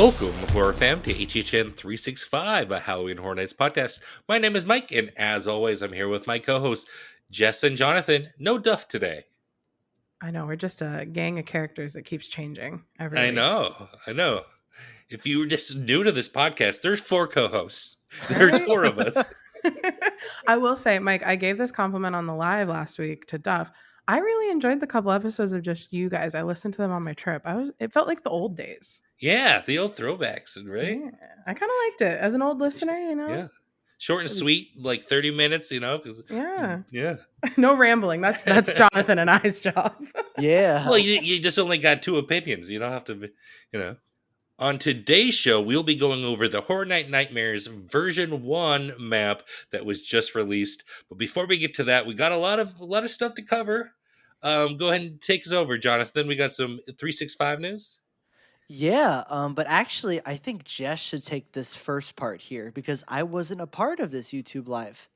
Welcome, horror fam, to HHN34, a Halloween Horror Nights podcast. My name is Mike, and as always, I'm here with my co-hosts, Jess and Jonathan. No Duff today. I know, we're just a gang of characters that keeps changing every I week. know. If you were just new to this podcast, there's 4 co-hosts. There's 4 of us. I will say, Mike, I gave this compliment on the live last week to Duff. I really enjoyed the couple episodes of just you guys. I listened to them on my trip. It felt like the old days. Yeah, the old throwbacks, right? Yeah, I kind of liked it as an old listener, you know? Yeah. Short and sweet, like 30 minutes, you know? Yeah. No rambling. That's Jonathan and I's job. Yeah. Well, you just only got 2 opinions. You don't have to be, you know. On today's show, we'll be going over the Horror Night Nightmares version 1 map that was just released. But before we get to that, we got a lot of stuff to cover. Go ahead and take us over, Jonathan. We got some 365 news. Yeah. But actually, I think Jess should take this first part here because I wasn't a part of this YouTube live.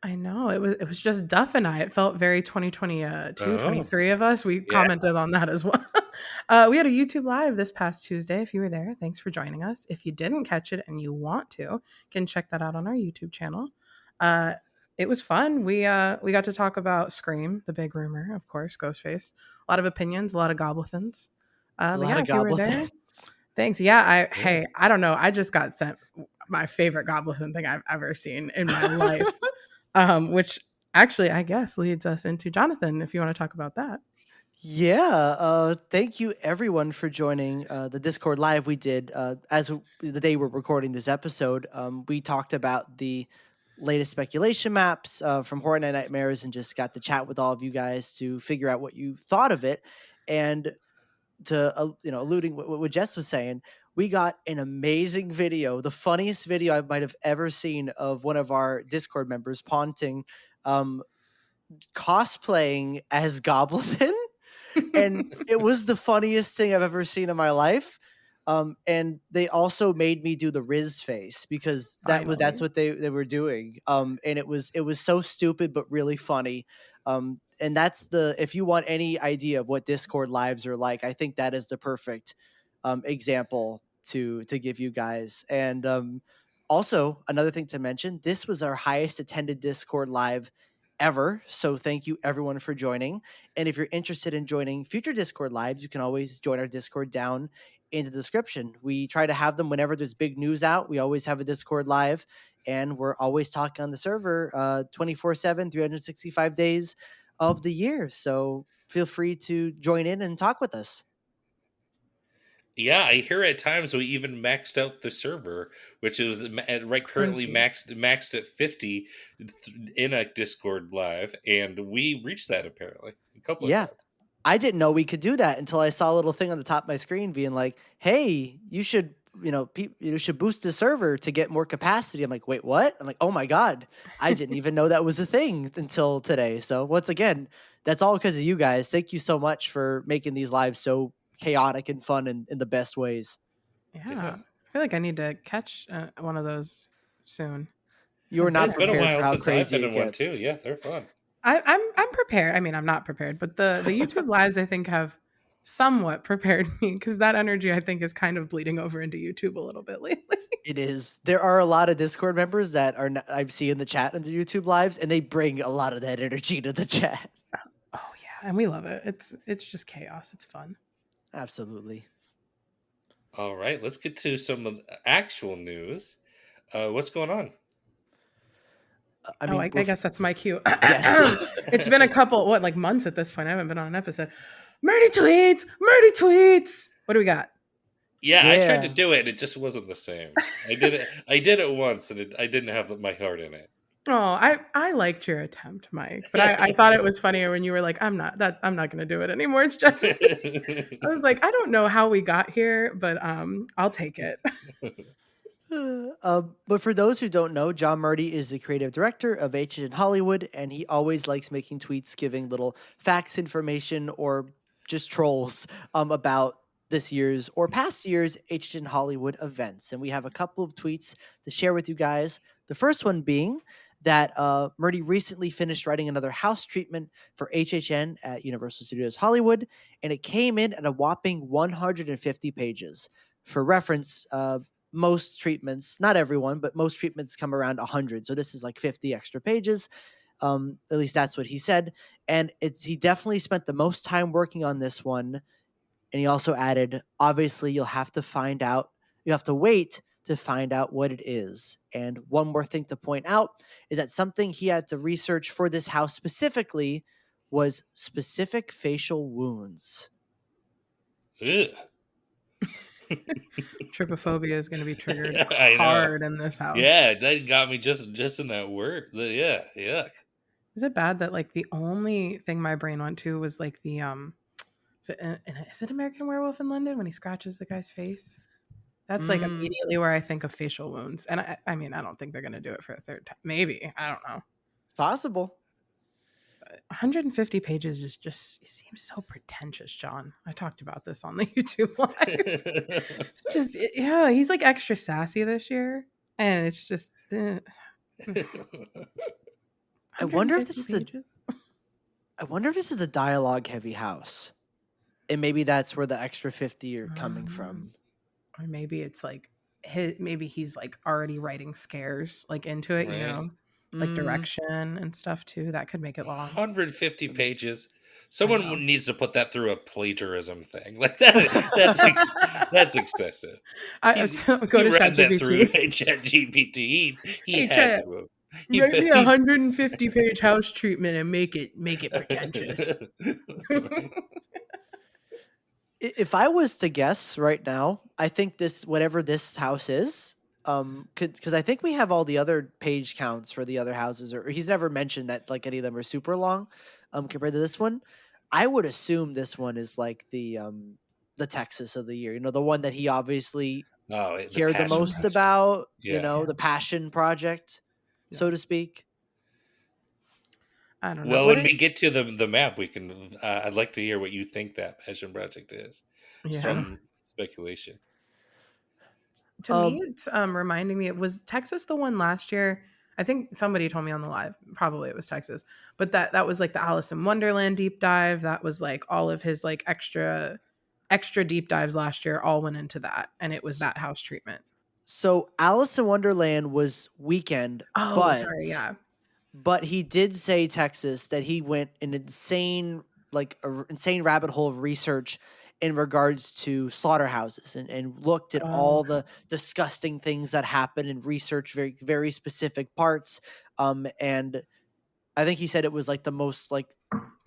I know. It was just Duff and I. It felt very 2022, 23 of us. We commented on that as well. We had a YouTube live this past Tuesday. If you were there, thanks for joining us. If you didn't catch it and you want to, you can check that out on our YouTube channel. It was fun. We got to talk about Scream, the big rumor, of course, Ghostface. A lot of opinions, a lot of goblethins. A lot of goblethins. Thanks. Yeah, I don't know. I just got sent my favorite goblin thing I've ever seen in my life. Which actually, I guess, leads us into Jonathan, if you want to talk about that. Yeah. Thank you, everyone, for joining the Discord live we did. As the day we're recording this episode, we talked about the latest speculation maps from Horror Night Nightmares and just got to chat with all of you guys to figure out what you thought of it. And to, alluding what Jess was saying, we got an amazing video, the funniest video I might have ever seen of one of our Discord members, Ponting, cosplaying as Goblin. And it was the funniest thing I've ever seen in my life. And they also made me do the Riz face because that's what they were doing. And it was so stupid but really funny. And that's if you want any idea of what Discord lives are like, I think that is the perfect example to give you guys. And also another thing to mention, this was our highest attended Discord live ever. So thank you everyone for joining. And if you're interested in joining future Discord lives, you can always join our Discord down in the description. We try to have them whenever there's big news out. We always have a Discord live and we're always talking on the server 24/7, 365 days of the year. So feel free to join in and talk with us. Yeah, I hear at times we even maxed out the server, which is currently maxed at 50 in a Discord live, and we reached that apparently a couple of times. I didn't know we could do that until I saw a little thing on the top of my screen being like, "Hey, you should, you should boost the server to get more capacity." I'm like, "Wait, what?" I'm like, "Oh my god, I didn't even know that was a thing until today." So once again, that's all because of you guys. Thank you so much for making these lives so chaotic and fun in the best ways. Yeah. I feel like I need to catch one of those soon. You're not prepared for how since crazy I've been it in gets. One too. Yeah, they're fun. I'm prepared. I mean, I'm not prepared, but the YouTube lives I think have somewhat prepared me because that energy I think is kind of bleeding over into YouTube a little bit lately. It is. There are a lot of Discord members that I've seen in the chat in the YouTube lives, and they bring a lot of that energy to the chat. Oh yeah, and we love it. It's just chaos. It's fun. Absolutely. All right, let's get to some of the actual news. What's going on? I guess that's my cue. Yes. It's been a couple, months at this point. I haven't been on an episode. Murdy tweets. What do we got? Yeah, I tried to do it, and it just wasn't the same. I did it once, and I didn't have my heart in it. Oh, I liked your attempt, Mike, but I thought it was funnier when you were like, I'm not going to do it anymore. It's just, I was like, I don't know how we got here, but I'll take it. But for those who don't know, John Murdy is the creative director of HHN Hollywood, and he always likes making tweets giving little facts, information, or just trolls about this year's or past year's HHN Hollywood events. And we have a couple of tweets to share with you guys. The first one being that Murdy recently finished writing another house treatment for HHN at Universal Studios Hollywood, and it came in at a whopping 150 pages. for reference, most treatments, not everyone, but most treatments come around 100. So this is like 50 extra pages. At least that's what he said. And he definitely spent the most time working on this one. And he also added, obviously, you have to wait to find out what it is. And one more thing to point out is that something he had to research for this house specifically was specific facial wounds. Ugh. Trypophobia is going to be triggered hard in this house. Yeah, that got me just in that word. Yeah, yuck. Is it bad that like the only thing my brain went to was like the is it American Werewolf in London when he scratches the guy's face? That's like immediately where I think of facial wounds. And I mean, I don't think they're going to do it for a third time. Maybe. I don't know. It's possible. 150 pages just seems so pretentious, John. I talked about this on the YouTube live. It's just, yeah, he's like extra sassy this year. And it's just, I wonder if this is the dialogue heavy house. And maybe that's where the extra 50 are coming from. Or maybe it's like maybe he's like already writing scares like into it, you know, like direction and stuff too. That could make it long. 150 pages. Someone needs to put that through a plagiarism thing. Like that's excessive. Go to ChatGPT. ChatGPT. He had to. Write me 150 page house treatment and make it pretentious. If I was to guess right now, I think whatever this house is, because I think we have all the other page counts for the other houses, or he's never mentioned that like any of them are super long, compared to this one. I would assume this one is like the Texas of the year, you know, the one that he obviously cared the most about, you know, the passion project, so to speak. I don't know. Well, when we get to the map, we can. I'd like to hear what you think that passion project is. Yeah. From speculation. To me, it's reminding me. Was Texas the one last year? I think somebody told me on the live. Probably it was Texas, but that was like the Alice in Wonderland deep dive. That was like all of his like extra deep dives last year. All went into that, and it was that house treatment. So Alice in Wonderland was weekend. Oh, sorry, yeah. But he did say, Texas, that he went an insane rabbit hole of research in regards to slaughterhouses and looked at all the disgusting things that happen and researched very, very specific parts. And I think he said it was like the most like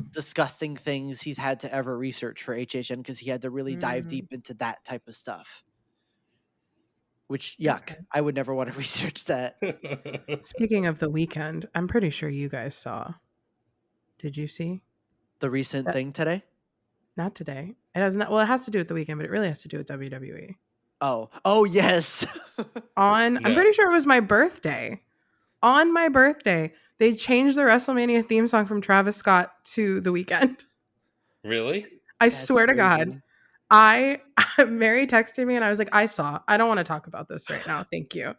disgusting things he's had to ever research for HHN because he had to really dive deep into that type of stuff. Which, yuck. Okay. I would never want to research that. Speaking of the weekend, I'm pretty sure you guys saw. Did you see? The recent thing today? Not today. It has not. Well, it has to do with the weekend, but it really has to do with WWE. Oh, yes. I'm pretty sure it was my birthday. On my birthday, they changed the WrestleMania theme song from Travis Scott to The Weeknd. Really? That's swear to God. Mary texted me and I was like, I don't want to talk about this right now. Thank you.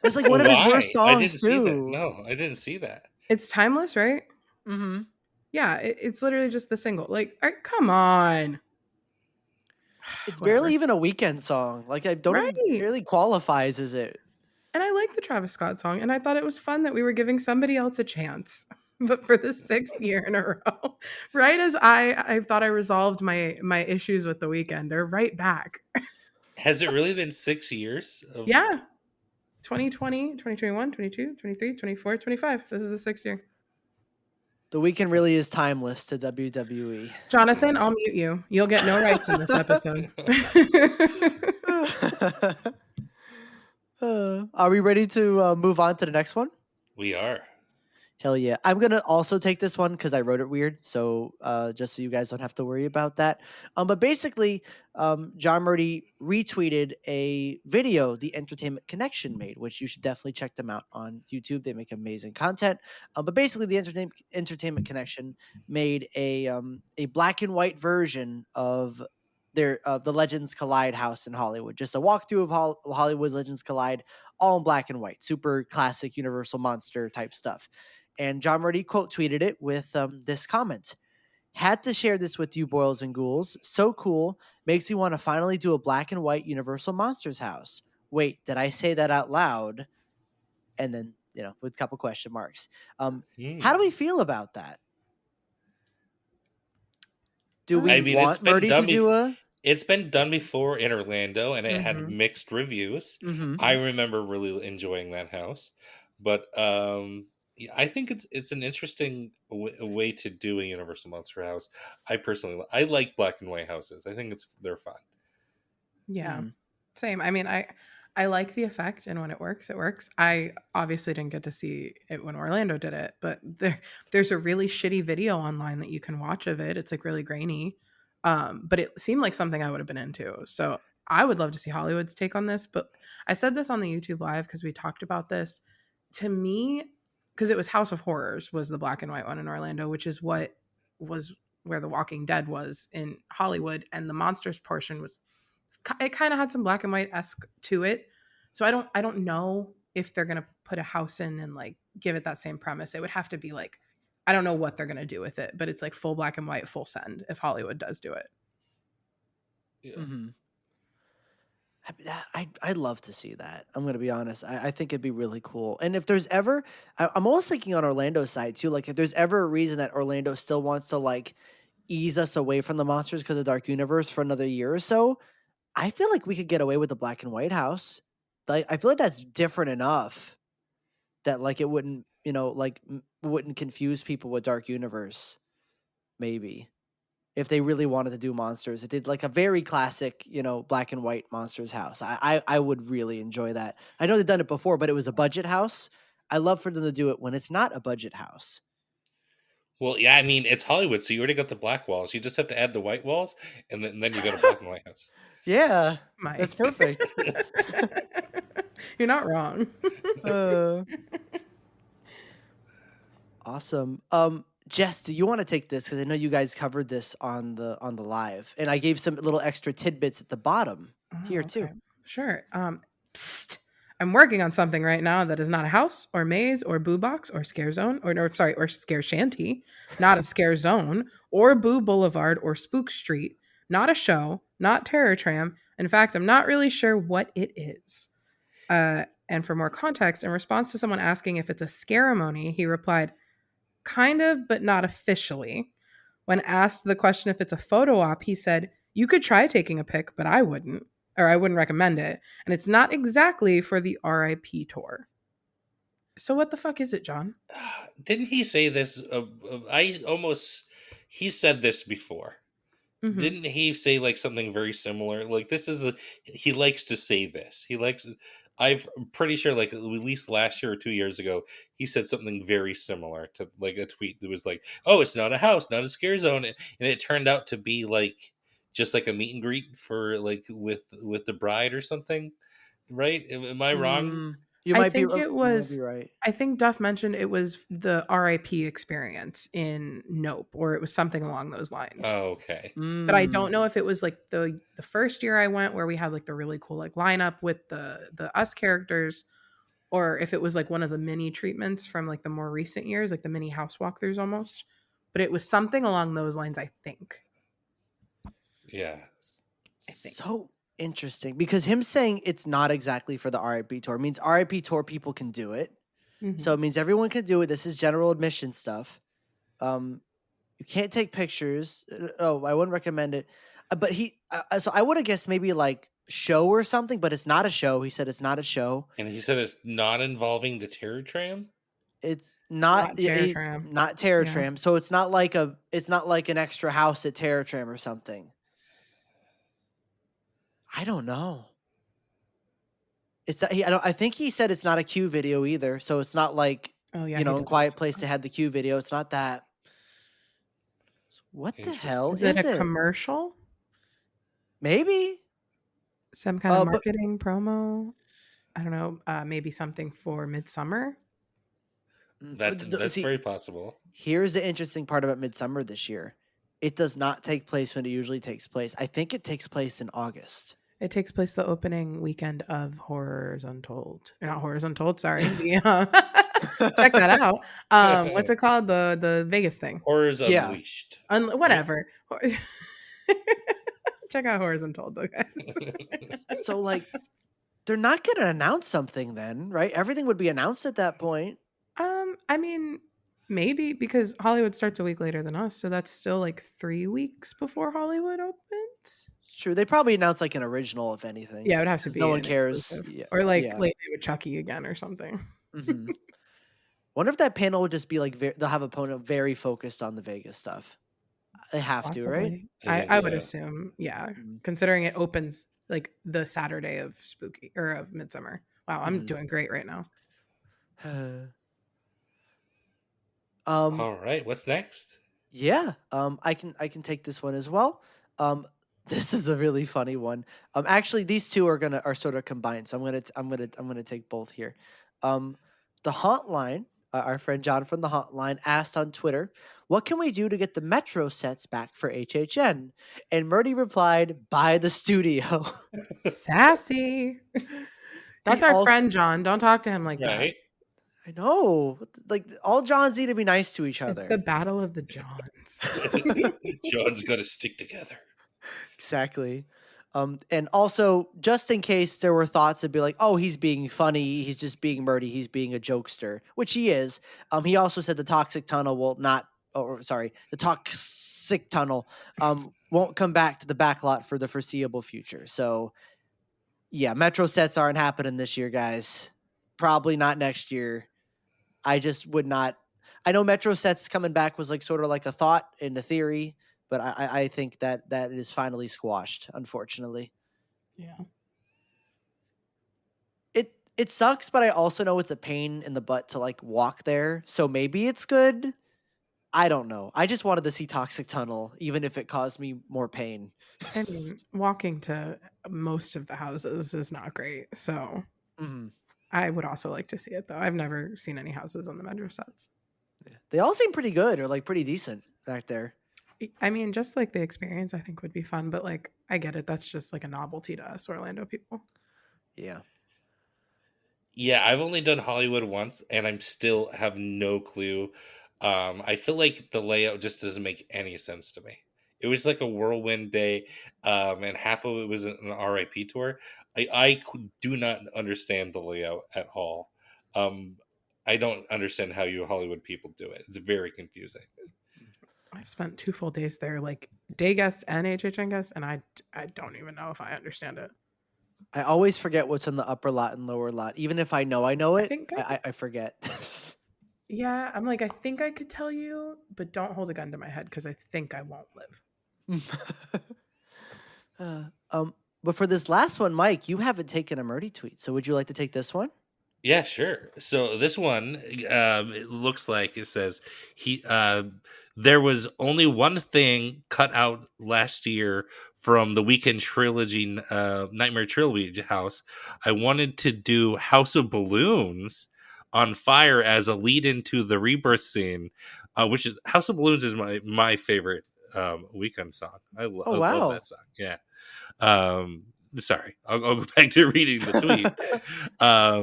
It's like one of his worst songs too. No, I didn't see that. It's timeless, right? Mm-hmm. Yeah, it's literally just the single. Like, come on. It's barely even a Weeknd song. Like, I don't even barely qualifies as it. And I like the Travis Scott song, and I thought it was fun that we were giving somebody else a chance. But for the 6th year in a row, right as I thought I resolved my issues with the Weeknd, they're right back. Has it really been 6 years? Yeah. 2020, 2021, 22, 23, 24, 25. This is the 6th year. The Weeknd really is timeless to WWE. Jonathan, I'll mute you. You'll get no rights in this episode. Are we ready to move on to the next one? We are. Hell yeah. I'm going to also take this one because I wrote it weird. So just so you guys don't have to worry about that. But basically, John Murdy retweeted a video the Entertainment Connection made, which you should definitely check them out on YouTube. They make amazing content. But basically, the Entertainment Connection made a black and white version of the Legends Collide house in Hollywood. Just a walkthrough of Hollywood's Legends Collide, all in black and white. Super classic Universal Monster type stuff. And John Murdy quote tweeted it with this comment. Had to share this with you, Boils and Ghouls. So cool. Makes me want to finally do a black and white Universal Monsters house. Wait, did I say that out loud? And then, with a couple question marks. How do we feel about that? Do we I mean, it's want been Murdy done to do a... It's been done before in Orlando, and it had Mhm. mixed reviews. Mhm. I remember really enjoying that house, but yeah, I think it's an interesting way to do a Universal Monster house. I personally I like black and white houses. I think they're fun. Yeah. Mhm. Same. I mean, I like the effect, and when it works, it works. I obviously didn't get to see it when Orlando did it, but there's a really shitty video online that you can watch of it. It's like really grainy. But it seemed like something I would have been into. So I would love to see Hollywood's take on this, but I said this on the YouTube live because we talked about this. To me, because it was House of Horrors was the black and white one in Orlando, which is what was where The Walking Dead was in Hollywood, and the monsters portion was it kind of had some black and white esque to it. So I don't know if they're gonna put a house in and like give it that same premise. It would have to be like I don't know what they're gonna do with it, but it's like full black and white, full send if Hollywood does do it. Yeah. Mm-hmm. I'd love to see that. I'm going to be honest. I think it'd be really cool. And if there's ever, I'm almost thinking on Orlando's side too, like if there's ever a reason that Orlando still wants to like ease us away from the monsters because of Dark Universe for another year or so, I feel like we could get away with the black and white house. Like I feel like that's different enough that like it wouldn't, wouldn't confuse people with Dark Universe. Maybe if they really wanted to do monsters, it did like a very classic, black and white monsters house. I would really enjoy that. I know they've done it before, but it was a budget house. I love for them to do it when it's not a budget house. Well, yeah, I mean it's Hollywood, so you already got the black walls. You just have to add the white walls, and then you got a black and white house. Yeah, that's Mike. perfect. You're not wrong. Awesome. Jess, do you want to take this? Because I know you guys covered this on the live, and I gave some little extra tidbits at the bottom here too. Sure. Psst. I'm working on something right now that is not a house or maze or boo box or scare zone or scare shanty, not a scare zone or boo boulevard or spook street, not a show, not terror tram. In fact, I'm not really sure what it is. And for more context, in response to someone asking if it's a scaremony, he replied, kind of, but not officially. When asked the question if it's a photo op, he said, you could try taking a pic, but I wouldn't, or I wouldn't recommend it. And it's not exactly for the RIP tour. So what the fuck is it, John? Didn't he say this? He said this before. Mm-hmm. Didn't he say like something very similar? Like he likes to say this. I'm pretty sure like at least last year or 2 years ago, he said something very similar to like a tweet that was like, oh, it's not a house, not a scare zone. And it turned out to be like just like a meet and greet for like with the bride or something. Right? Am I wrong? You might be right. I think Duff mentioned it was the RIP experience in Nope, or it was something along those lines. Oh, okay. But I don't know if it was like the first year I went where we had like the really cool like lineup with the us characters, or if it was like one of the mini treatments from like the more recent years, like the mini house walkthroughs almost. But it was something along those lines, I think. Yeah. So interesting, because him saying it's not exactly for the RIP tour means RIP tour people can do it. Mm-hmm. So it means everyone can do it. This is general admission stuff. You can't take pictures. Oh, I wouldn't recommend it. But so I would have guessed maybe like show or something, but it's not a show. He said it's not a show. And he said it's not involving the terror tram? It's not Terror Tram. Not Terror Tram. So it's not like an extra house at Terror Tram or something. I don't know. I think he said it's not a Q video either. So it's not like in Quiet Place they had the Q video. It's not that. What the hell is it? Is it a commercial? Maybe. Some kind of marketing promo? I don't know. Maybe something for Midsummer? That's very possible. Here's the interesting part about Midsummer this year. It does not take place when it usually takes place. I think it takes place in August. It takes place the opening weekend of Horrors Untold. Not Horrors Untold, sorry. Check that out. What's it called? The Vegas thing. Horrors Yeah. Unleashed. Whatever. Check out Horrors Untold, though, guys. So, like, they're not going to announce something then, right? Everything would be announced at that point. I mean, maybe because Hollywood starts a week later than us, so that's still like 3 weeks before Hollywood opens. True. They probably announce like an original, if anything. Yeah, it would have to be no one an cares. exclusive. Yeah. Or like Yeah. Late Night with Chucky again or something. Mm-hmm. Wonder if that panel would just be like they'll have a panel very focused on the Vegas stuff. They have Possibly. to, right? I would assume, yeah. Mm-hmm. Considering it opens like the Saturday of Spooky or of Midsummer. Wow, I'm doing great right now. All right, what's next? Yeah, I can take this one as well. This is a really funny one. Actually, these two are sort of combined, so I'm gonna take both here. The Hauntline, our friend John from the Hauntline asked on Twitter, "What can we do to get the Metro sets back for HHN?" And Murdy replied, "Buy the studio." Sassy. That's our friend John. Don't talk to him like that. I know. Like, all Johns need to be nice to each other. It's the battle of the Johns. John's got to stick together. Exactly. And also, just in case there were thoughts it'd be like, oh, he's being funny, he's just being Murdy, he's being a jokester, which he is. He also said the toxic tunnel the toxic tunnel won't come back to the back lot for the foreseeable future. So yeah, Metro sets aren't happening this year, guys. Probably not next year. I just would not. I know Metro sets coming back was like sort of like a thought in the theory, but I think that is finally squashed, unfortunately. Yeah. It sucks, but I also know it's a pain in the butt to like walk there. So maybe it's good. I don't know. I just wanted to see Toxic Tunnel, even if it caused me more pain. I mean, walking to most of the houses is not great. So I would also like to see it, though. I've never seen any houses on the Metro sets. Yeah. They all seem pretty good or like pretty decent back there. I mean, just like the experience, I think would be fun. But like, I get it. That's just like a novelty to us Orlando people. Yeah. Yeah, I've only done Hollywood once, and I'm still have no clue. I feel like the layout just doesn't make any sense to me. It was like a whirlwind day, and half of it was an RIP tour. I do not understand the layout at all. I don't understand how you Hollywood people do it. It's very confusing. I've spent 2 full days there, like day guest and HHN guest, and I don't even know if I understand it. I always forget what's in the upper lot and lower lot. Even if I know it, I forget. Yeah, I'm like, I think I could tell you, but don't hold a gun to my head because I think I won't live. But for this last one, Mike, you haven't taken a Murdy tweet. So would you like to take this one? Yeah, sure. So this one, it looks like it says there was only one thing cut out last year from the Weekend Trilogy, Nightmare Trilogy house. I wanted to do House of Balloons on Fire as a lead into the Rebirth scene, which is House of Balloons is my favorite Weekend song. I love that song. Yeah. Sorry, I'll go back to reading the tweet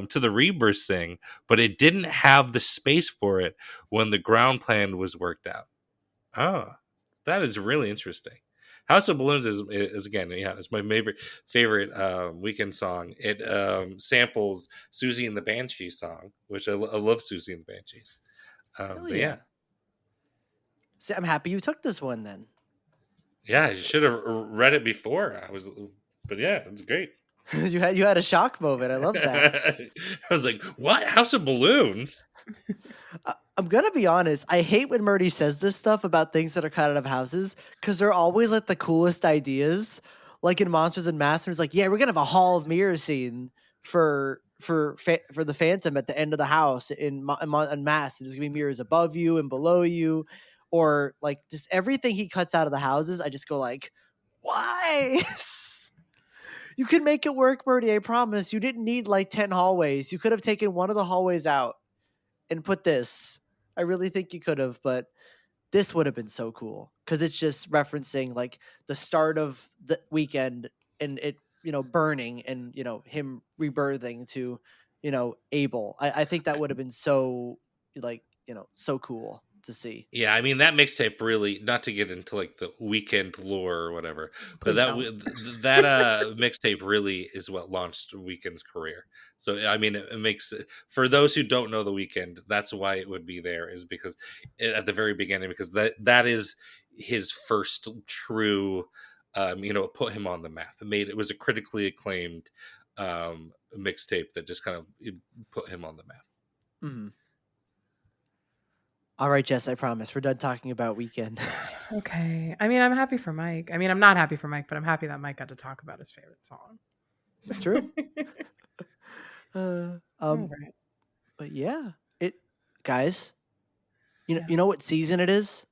to the Rebirth thing, but it didn't have the space for it when the ground plan was worked out. Oh, that is really interesting. House of Balloons is again, yeah, it's my favorite Weekend song. It samples Susie and the Banshees song, which I love Susie and the Banshees. Yeah. See, I'm happy you took this one then. Yeah, you should have read it before. But yeah, it's great. you had a shock moment. I love that. I was like, "What? House of Balloons?" I'm gonna be honest. I hate when Murdy says this stuff about things that are cut out of houses because they're always like the coolest ideas. Like in Monsters and Masters, like, yeah, we're gonna have a Hall of Mirrors scene for the Phantom at the end of the house in Mask. There's gonna be mirrors above you and below you, or like just everything he cuts out of the houses. I just go like, why? You can make it work, Murdy. I promise. You didn't need like 10 hallways. You could have taken one of the hallways out and put this. I really think you could have, but this would have been so cool because it's just referencing like the start of the Weekend and it, burning and, him rebirthing to able. I think that would have been so so cool to see. Yeah, I mean that mixtape really, not to get into like the weekend lore or whatever, but Please don't. that mixtape really is what launched Weekend's career. So I mean, it makes, for those who don't know the Weekend, that's why it would be there, is because at the very beginning, because that is his first true, put him on the map. It was a critically acclaimed mixtape that just kind of put him on the map. Mm-hmm. All right, Jess, I promise we're done talking about Weekend. Okay. I mean, I'm happy for Mike. I mean, I'm not happy for Mike, but I'm happy that Mike got to talk about his favorite song. It's true. All right. But yeah, guys, Yeah. you know what season it is?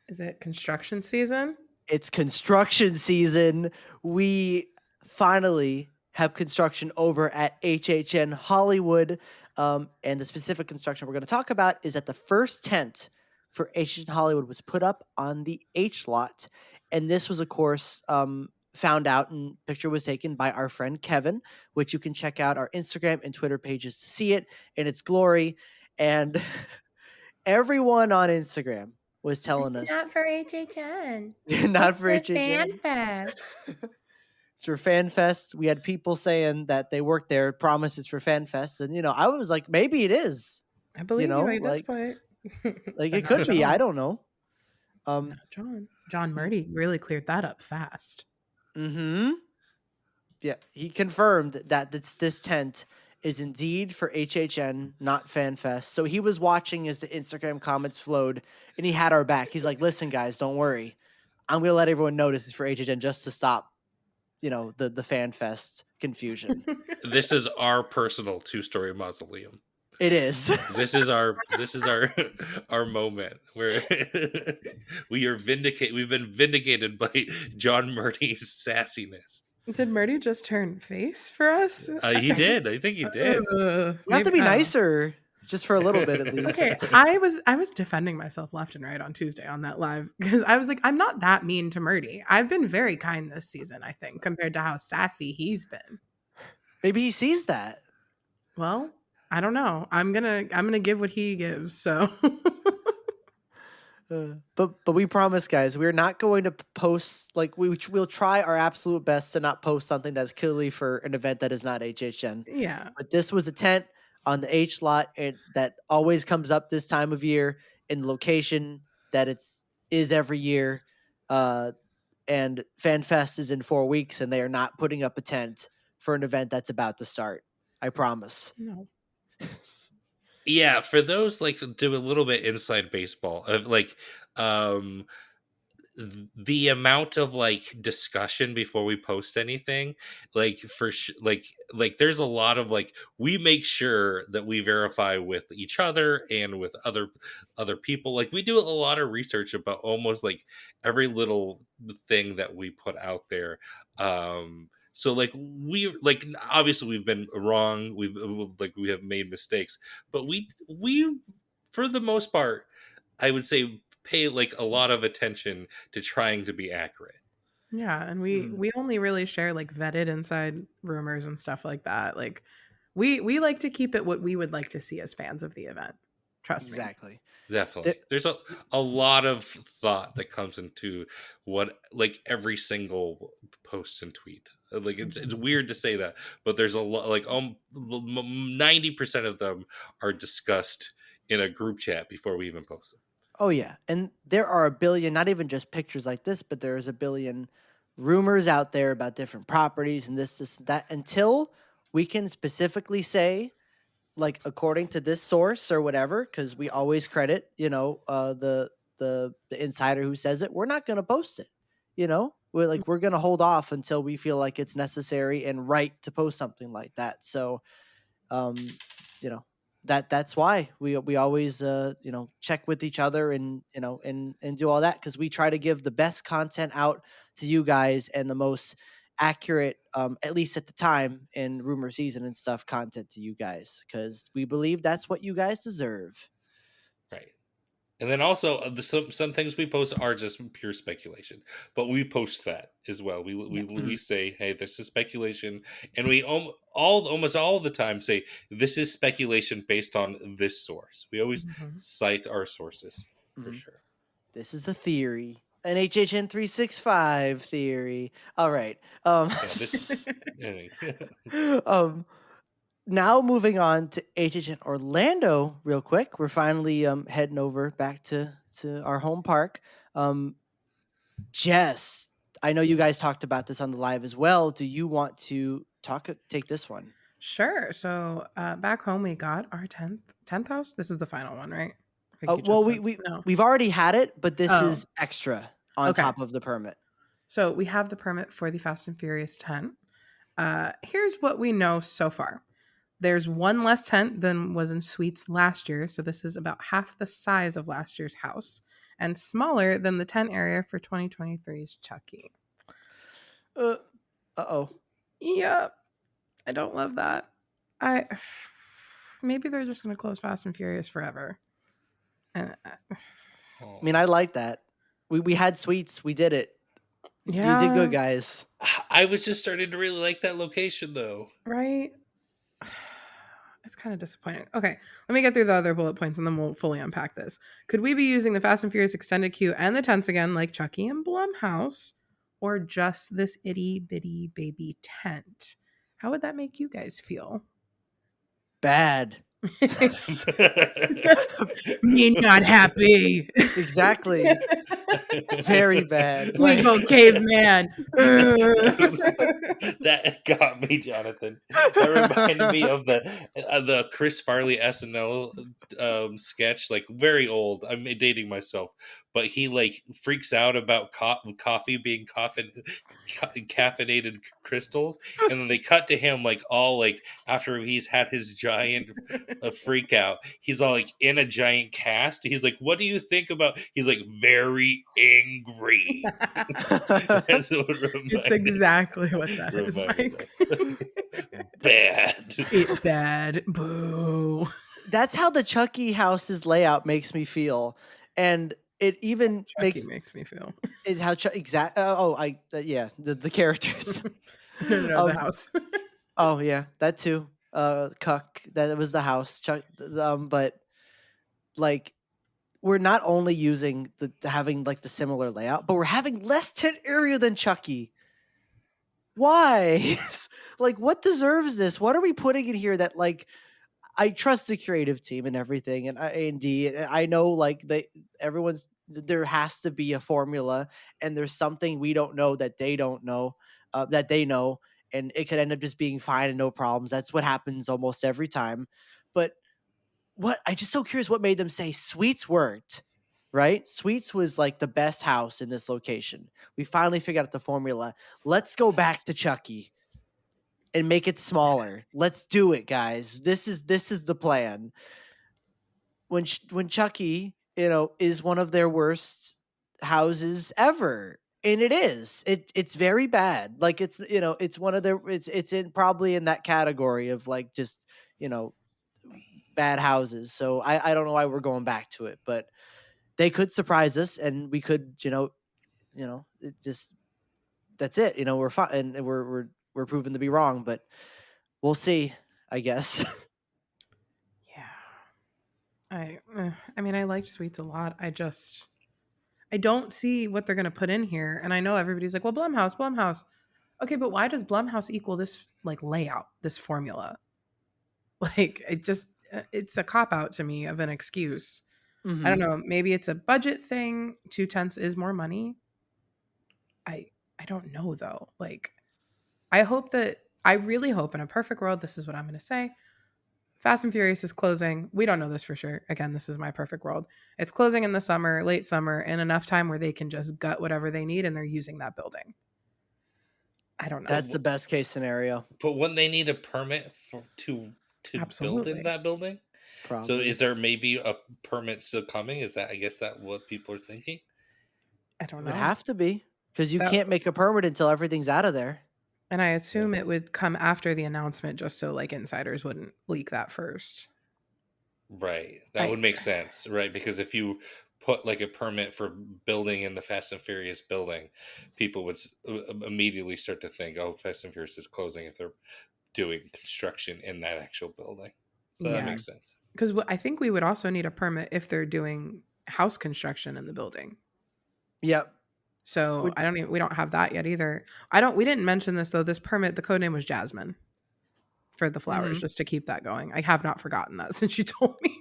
Is it construction season? It's construction season. We finally have construction over at HHN Hollywood. And the specific construction we're going to talk about is that the first tent for HHN Hollywood was put up on the H lot. And this was, of course, found out and picture was taken by our friend Kevin, which you can check out our Instagram and Twitter pages to see it in its glory. And everyone on Instagram was telling us, not for HHN. not It's for HHN. FanFest. It's for FanFest. We had people saying that they worked there, promises for FanFest, and I was like, maybe it is. I believe you at this point. Like it could be. I don't know. Not John Murdy really cleared that up fast. Mm-hmm. Yeah, he confirmed that this tent is indeed for HHN, not FanFest. So he was watching as the Instagram comments flowed, and he had our back. He's like, listen, guys, don't worry. I'm going to let everyone know this is for HHN just to stop, the FanFest confusion. This is our personal 2-story mausoleum. It is. This is our our moment where we are vindicated. We've been vindicated by John Murdy's sassiness. Did Murdy just turn face for us? He did. I think he did. You have to be nicer, just for a little bit at least. Okay, I was defending myself left and right on Tuesday on that live because I was like, I'm not that mean to Murdy. I've been very kind this season, I think, compared to how sassy he's been. Maybe he sees that. Well, I don't know. I'm gonna give what he gives. So, but we promise, guys, we're not going to post we'll try our absolute best to not post something that's clearly for an event that is not HHN. Yeah. But this was a tent on the H lot that always comes up this time of year in the location that is every year. And FanFest is in 4 weeks, and they are not putting up a tent for an event that's about to start. I promise. No. Yeah, for those do a little bit inside baseball of the amount of discussion before we post anything, there's a lot of we make sure that we verify with each other and with other people. We do a lot of research about almost every little thing that we put out there. So we obviously we've been wrong. We have made mistakes, but we for the most part, I would say, pay a lot of attention to trying to be accurate. Yeah, and we only really share vetted inside rumors and stuff like that. We like to keep it what we would like to see as fans of the event. Trust me. Exactly. Definitely. There's a lot of thought that comes into what every single post and tweet. It's weird to say that, but there's a lot 90% of them are discussed in a group chat before we even post them. Oh yeah, and there are a billion, not even just pictures like this, but there's a billion rumors out there about different properties and this, that, until we can specifically say, according to this source or whatever, because we always credit, the insider who says it. We're not going to post it. We're going to hold off until we feel like it's necessary and right to post something like that. So, that's why we always check with each other and and do all that, because we try to give the best content out to you guys and the most accurate, at least at the time in rumor season and stuff, content to you guys, because we believe that's what you guys deserve. Right. And then also some things we post are just pure speculation, but we post that as well. We say, hey, this is speculation, and we almost all the time say this is speculation based on this source. We always cite our sources for sure. This is the theory, an HHN365 theory. All right. Now moving on to HHN Orlando real quick. We're finally heading over back to our home park. Jess, I know you guys talked about this on the live as well. Do you want to take this one? Sure. So back home we got our 10th house. This is the final one, right? Well, we've already had it, but this is extra on top of the permit. So we have the permit for the Fast and Furious 10. Here's what we know so far. There's one less tent than was in suites last year, so this is about half the size of last year's house and smaller than the tent area for 2023's Chucky. Uh-oh. Yep. I don't love that. Maybe they're just going to close Fast and Furious forever. I mean, I like that. We had suites. We did it. Yeah. You did good, guys. I was just starting to really like that location, though. Right? It's kind of disappointing. Okay, let me get through the other bullet points and then we'll fully unpack this. Could we be using the Fast and Furious extended queue and the tents again like Chucky and Blumhouse, or just this itty bitty baby tent? How would that make you guys feel? Bad. Me not happy. Exactly. Very bad. We go caveman. That got me, Jonathan. That reminded me of the Chris Farley SNL sketch, like very old. I'm dating myself, but he like freaks out about coffee being caffeinated crystals, and then they cut to him like all like after he's had his giant freak out. He's all like in a giant cast. He's like, "What do you think about?" He's like, "Very angry." It's exactly what that is like. Bad. It's bad. Boo. That's how the Chucky house's layout makes me feel, and it even makes me feel. It how the characters. No, the house. Oh yeah, that too. Cuck. That was the house. Chuck. But like, we're not only using having like the similar layout, but we're having less tent area than Chucky. Why? Like, what deserves this? What are we putting in here that like? I trust the creative team and everything, and A&D, and I know like there has to be a formula, and there's something we don't know that they don't know, that they know, and it could end up just being fine and no problems. That's what happens almost every time. But I'm just so curious what made them say Suites worked, right? Suites was like the best house in this location. We finally figured out the formula. Let's go back to Chucky and make it smaller. Let's do it, guys. This is the plan. When Chucky, is one of their worst houses ever, and it is. It's very bad. Like it's one of their it's probably in that category of like just bad houses. So I don't know why we're going back to it, but they could surprise us, and we could it just that's it. We're fine, and we're proven to be wrong, but we'll see, I guess. Yeah. I mean, I liked Suites a lot. I don't see what they're going to put in here. And I know everybody's like, well, Blumhouse. Okay, but why does Blumhouse equal this like layout, this formula? Like it's a cop out to me of an excuse. Mm-hmm. I don't know. Maybe it's a budget thing. 2 tents is more money. I don't know though. Like, I really hope in a perfect world, this is what I'm going to say. Fast and Furious is closing. We don't know this for sure. Again, this is my perfect world. It's closing in the summer, late summer, in enough time where they can just gut whatever they need and they're using that building. I don't know. That's the best case scenario. But wouldn't they need a permit to build in that building? Probably. So is there maybe a permit still coming? Is that, I guess, that what people are thinking? I don't know. It would have to be, because you can't make a permit until everything's out of there. And I assume it would come after the announcement, just so like insiders wouldn't leak that first. Right. That would make sense, right? Because if you put like a permit for building in the Fast and Furious building, people would immediately start to think, oh, Fast and Furious is closing if they're doing construction in that actual building. So that Yeah, makes sense. because I think we would also need a permit if they're doing house construction in the building. Yep. So we don't have that yet either. We didn't mention this though. This permit, the code name was Jasmine for the flowers, just to keep that going. I have not forgotten that since you told me.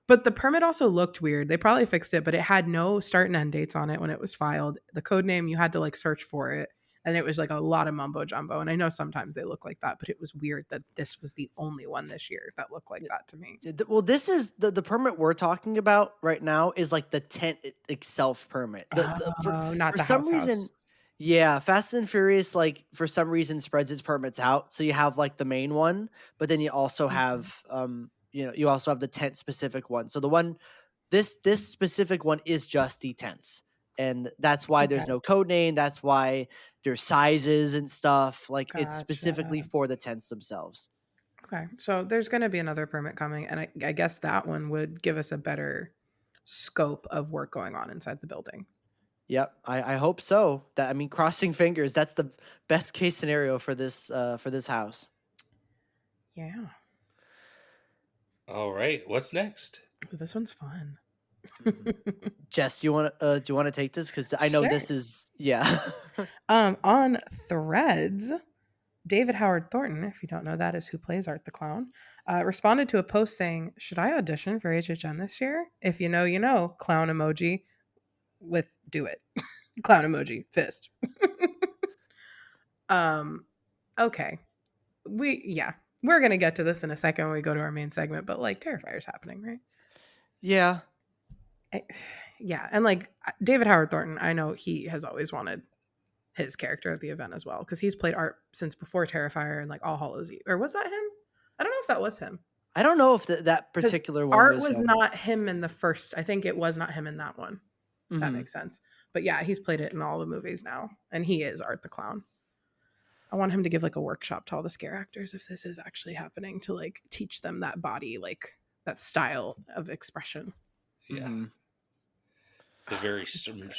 But the permit also looked weird. They probably fixed it, but it had no start and end dates on it when it was filed. The code name, you had to like search for it. And it was like a lot of mumbo jumbo. And I know sometimes they look like that, but it was weird that this was the only one this year that looked like that to me. Well, this is the permit we're talking about right now is like the tent itself permit. Not for the some house reason, house. yeah, Fast and Furious, like for some reason spreads its permits out. So you have like the main one, but then you also have you also have the tent specific one. So the one this specific one is just the tents. And that's why there's no code name. That's why there's sizes and stuff. Like it's specifically for the tents themselves. Okay. So there's going to be another permit coming. And I guess that one would give us a better scope of work going on inside the building. Yep, I hope so. That I mean, crossing fingers. That's the best case scenario for this house. Yeah. All right, what's next? This one's fun. Jess, do you want to take this because I know this is on Threads, David Howard Thornton, if you don't know that, is who plays Art the Clown, responded to a post saying, "Should I audition for HHN this year? If you know, you know." Clown emoji with do it. Clown emoji fist. Okay. We're gonna get to this in a second when we go to our main segment, but like Terrifier's happening, right? Yeah. Yeah, and like David Howard Thornton, I know he has always wanted his character at the event as well because he's played Art since before Terrifier and like All Hallows Eve. Or was that him? I don't know if that was him. I don't know if that particular one Art was not him in the first. I think it was not him in that one. Mm-hmm. That makes sense. But yeah, he's played it in all the movies now, and he is Art the Clown. I want him to give like a workshop to all the scare actors if this is actually happening to like teach them that body, like that style of expression. Yeah. Mm-hmm. The very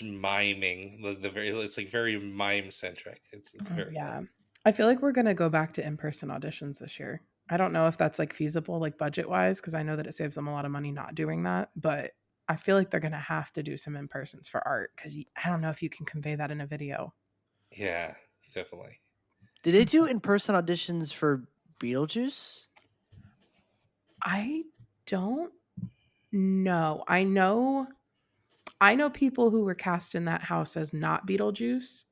miming, it's like very mime centric. It's very fun. I feel like we're gonna go back to in-person auditions this year. I don't know if that's like feasible, like budget wise, because I know that it saves them a lot of money not doing that. But I feel like they're gonna have to do some in-persons for Art because I don't know if you can convey that in a video. Yeah, definitely. Did they do in-person auditions for Beetlejuice? I don't know. I know people who were cast in that house as not Beetlejuice,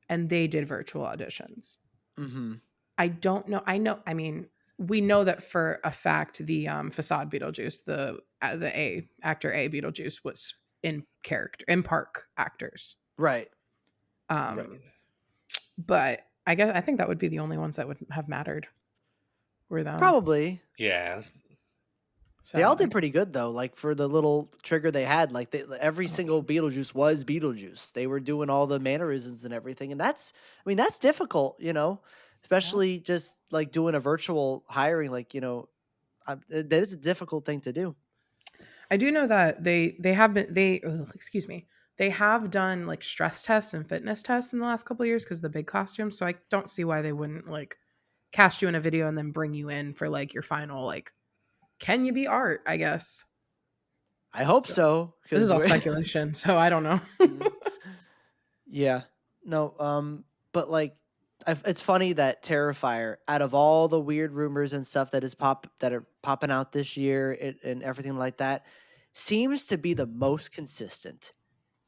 and they did virtual auditions. Mm-hmm. I don't know. I mean, we know that for a fact the facade Beetlejuice, the actor A Beetlejuice was in park actors. Right. Right. But I think that would be the only ones that would have mattered. Were them. Probably. Yeah. So, they all did pretty good though. Like for the little trigger they had, like every single Beetlejuice was Beetlejuice. They were doing all the mannerisms and everything, and that's difficult, especially just like doing a virtual hiring. Like that is a difficult thing to do. I do know that they have done like stress tests and fitness tests in the last couple of years because of the big costumes. So I don't see why they wouldn't like cast you in a video and then bring you in for like your final like. Can you be Art? I guess. I hope so. This is all speculation, so I don't know. Yeah. No. But like, it's funny that Terrifier, out of all the weird rumors and stuff that are popping out this year and everything like that, seems to be the most consistent.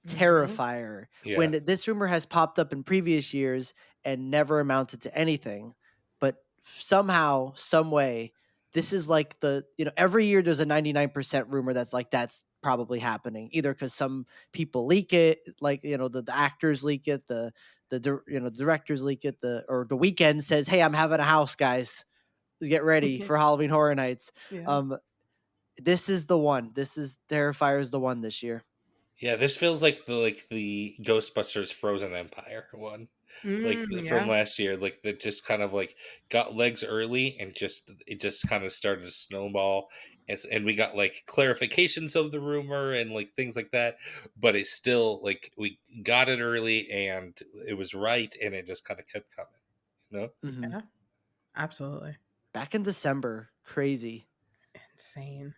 Terrifier. Yeah. When this rumor has popped up in previous years and never amounted to anything, but somehow, some way. This is like every year there's a 99% rumor that's probably happening, either because some people leak it, like, the actors leak it, the directors leak it, or the Weeknd says, "Hey, I'm having a house, guys. Get ready for Halloween Horror Nights." Yeah. This is the one. Terrifier is the one this year. Yeah, this feels like the Ghostbusters Frozen Empire one. From last year, like that just kind of like got legs early and it just kind of started to snowball and we got like clarifications of the rumor and like things like that, but it's still like we got it early and it was right, and it just kind of kept coming, you know. Mm-hmm. Yeah, absolutely. Back in December, crazy. Insane.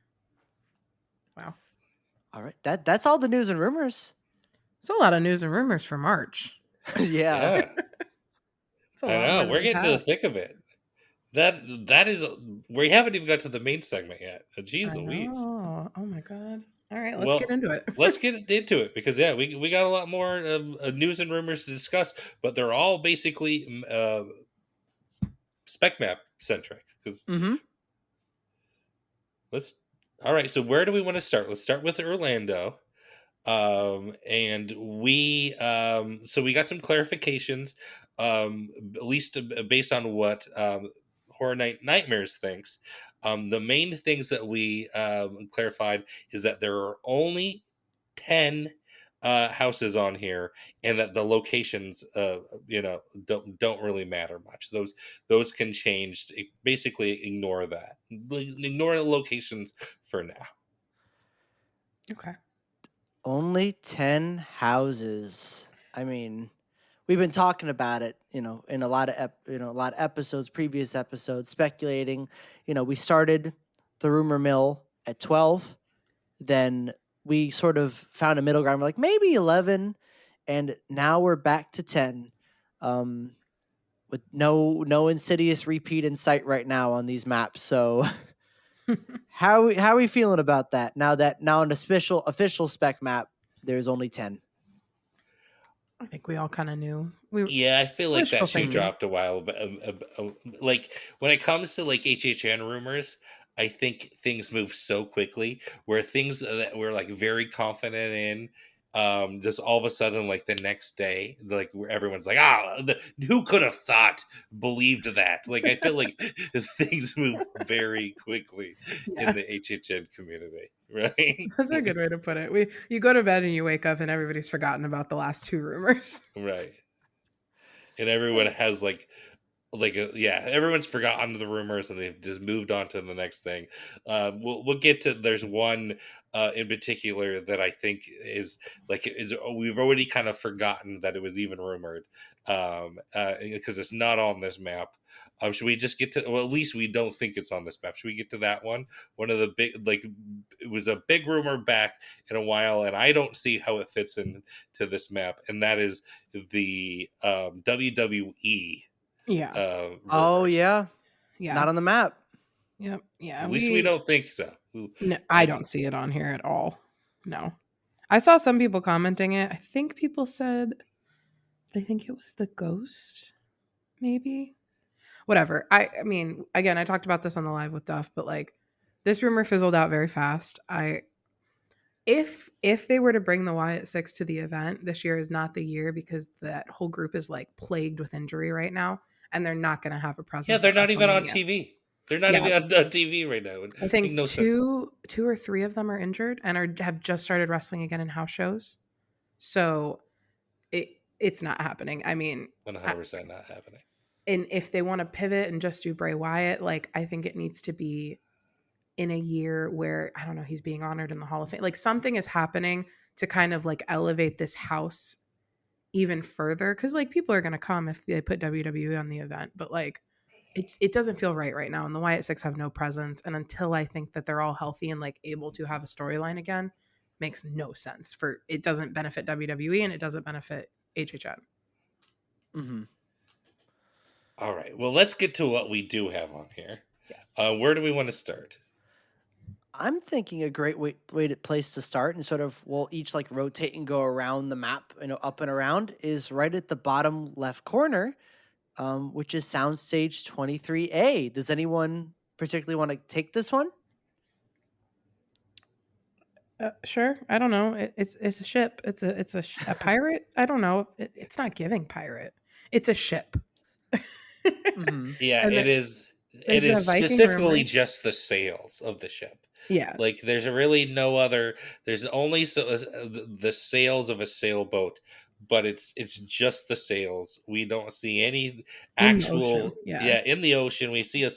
Wow. All right, that's all the news and rumors. It's a lot of news and rumors for March. Yeah. It's a I lot know, more we're than getting to the thick of it. That is, we haven't even got to the main segment yet. Jeez Louise. Oh my god. All right, let's Well, get into it. let's get into it, because yeah, we got a lot more news and rumors to discuss, but they're all basically spec map centric. Because Mm-hmm. all right. So where do we want to start? Let's start with Orlando. And we so we got some clarifications, at least based on what Horror Night Nightmares thinks. The main things that we clarified is that there are only 10 houses on here, and that the locations don't really matter much. Those can change. Basically ignore that, ignore the locations for now. Okay. Only 10 houses. I mean, we've been talking about it, in a lot of a lot of episodes, previous episodes, speculating. We started the rumor mill at 12, then we sort of found a middle ground. We're like, maybe 11, and now we're back to 10, with no Insidious repeat in sight right now on these maps. So how are we feeling about that? Now an official spec map, there's only 10. I think we all kind of knew. Yeah, I feel like Wishful that shoe thinking. dropped a while, but like when it comes to like HHN rumors, I think things move so quickly. Where things that we're like very confident in, just all of a sudden, like the next day, like where everyone's like, who could have believed that? Like I feel like things move very quickly Yeah. in the HHN community, right? That's a good way to put it. You go to bed and you wake up and everybody's forgotten about the last two rumors. Right. And everyone has everyone's forgotten the rumors and they've just moved on to the next thing. We'll get to. There's one in particular that I think is we've already kind of forgotten that it was even rumored, because it's not on this map. Should we just get to? Well, at least we don't think it's on this map. Should we get to that one? One of the big, it was a big rumor back in a while, and I don't see how it fits into this map, and that is the WWE. Yeah. Oh rumors. yeah. Yeah. Not on the map. Yep. Yeah. At least we don't think so. No, I don't see it on here at all. No. I saw some people commenting it. I think people said they think it was the ghost, maybe. Whatever. I mean, again, I talked about this on the live with Duff, but like this rumor fizzled out very fast. If they were to bring the Wyatt Six to the event, this year is not the year, because that whole group is like plagued with injury right now, and they're not going to have a presence. Yeah, they're not even on TV. They're not even on TV right now. I think two or three of them are injured and have just started wrestling again in house shows. So it's not happening. I mean, 100% not happening. And if they want to pivot and just do Bray Wyatt, like I think it needs to be in a year where, I don't know, he's being honored in the Hall of Fame. Like something is happening to kind of like elevate this house even further. Cause like people are going to come if they put WWE on the event, but like it doesn't feel right now. And the Wyatt Six have no presence. And until I think that they're all healthy and like able to have a storyline again, makes no sense. It doesn't benefit WWE and it doesn't benefit HHN. Mm-hmm. All right. Well, let's get to what we do have on here. Yes. Where do we want to start? I'm thinking a great place to start, and sort of we'll each like rotate and go around the map, up and around, is right at the bottom left corner, which is Soundstage 23A. Does anyone particularly want to take this one? Sure. I don't know. It's a ship. It's a pirate. I don't know. It's not giving pirate. It's a ship. Mm-hmm. Yeah, it is. It is specifically just the sails of the ship. Yeah. Like there's really no other. There's only the sails of a sailboat but it's just the sails. We don't see any In the ocean. actual Yeah. in the ocean. We see a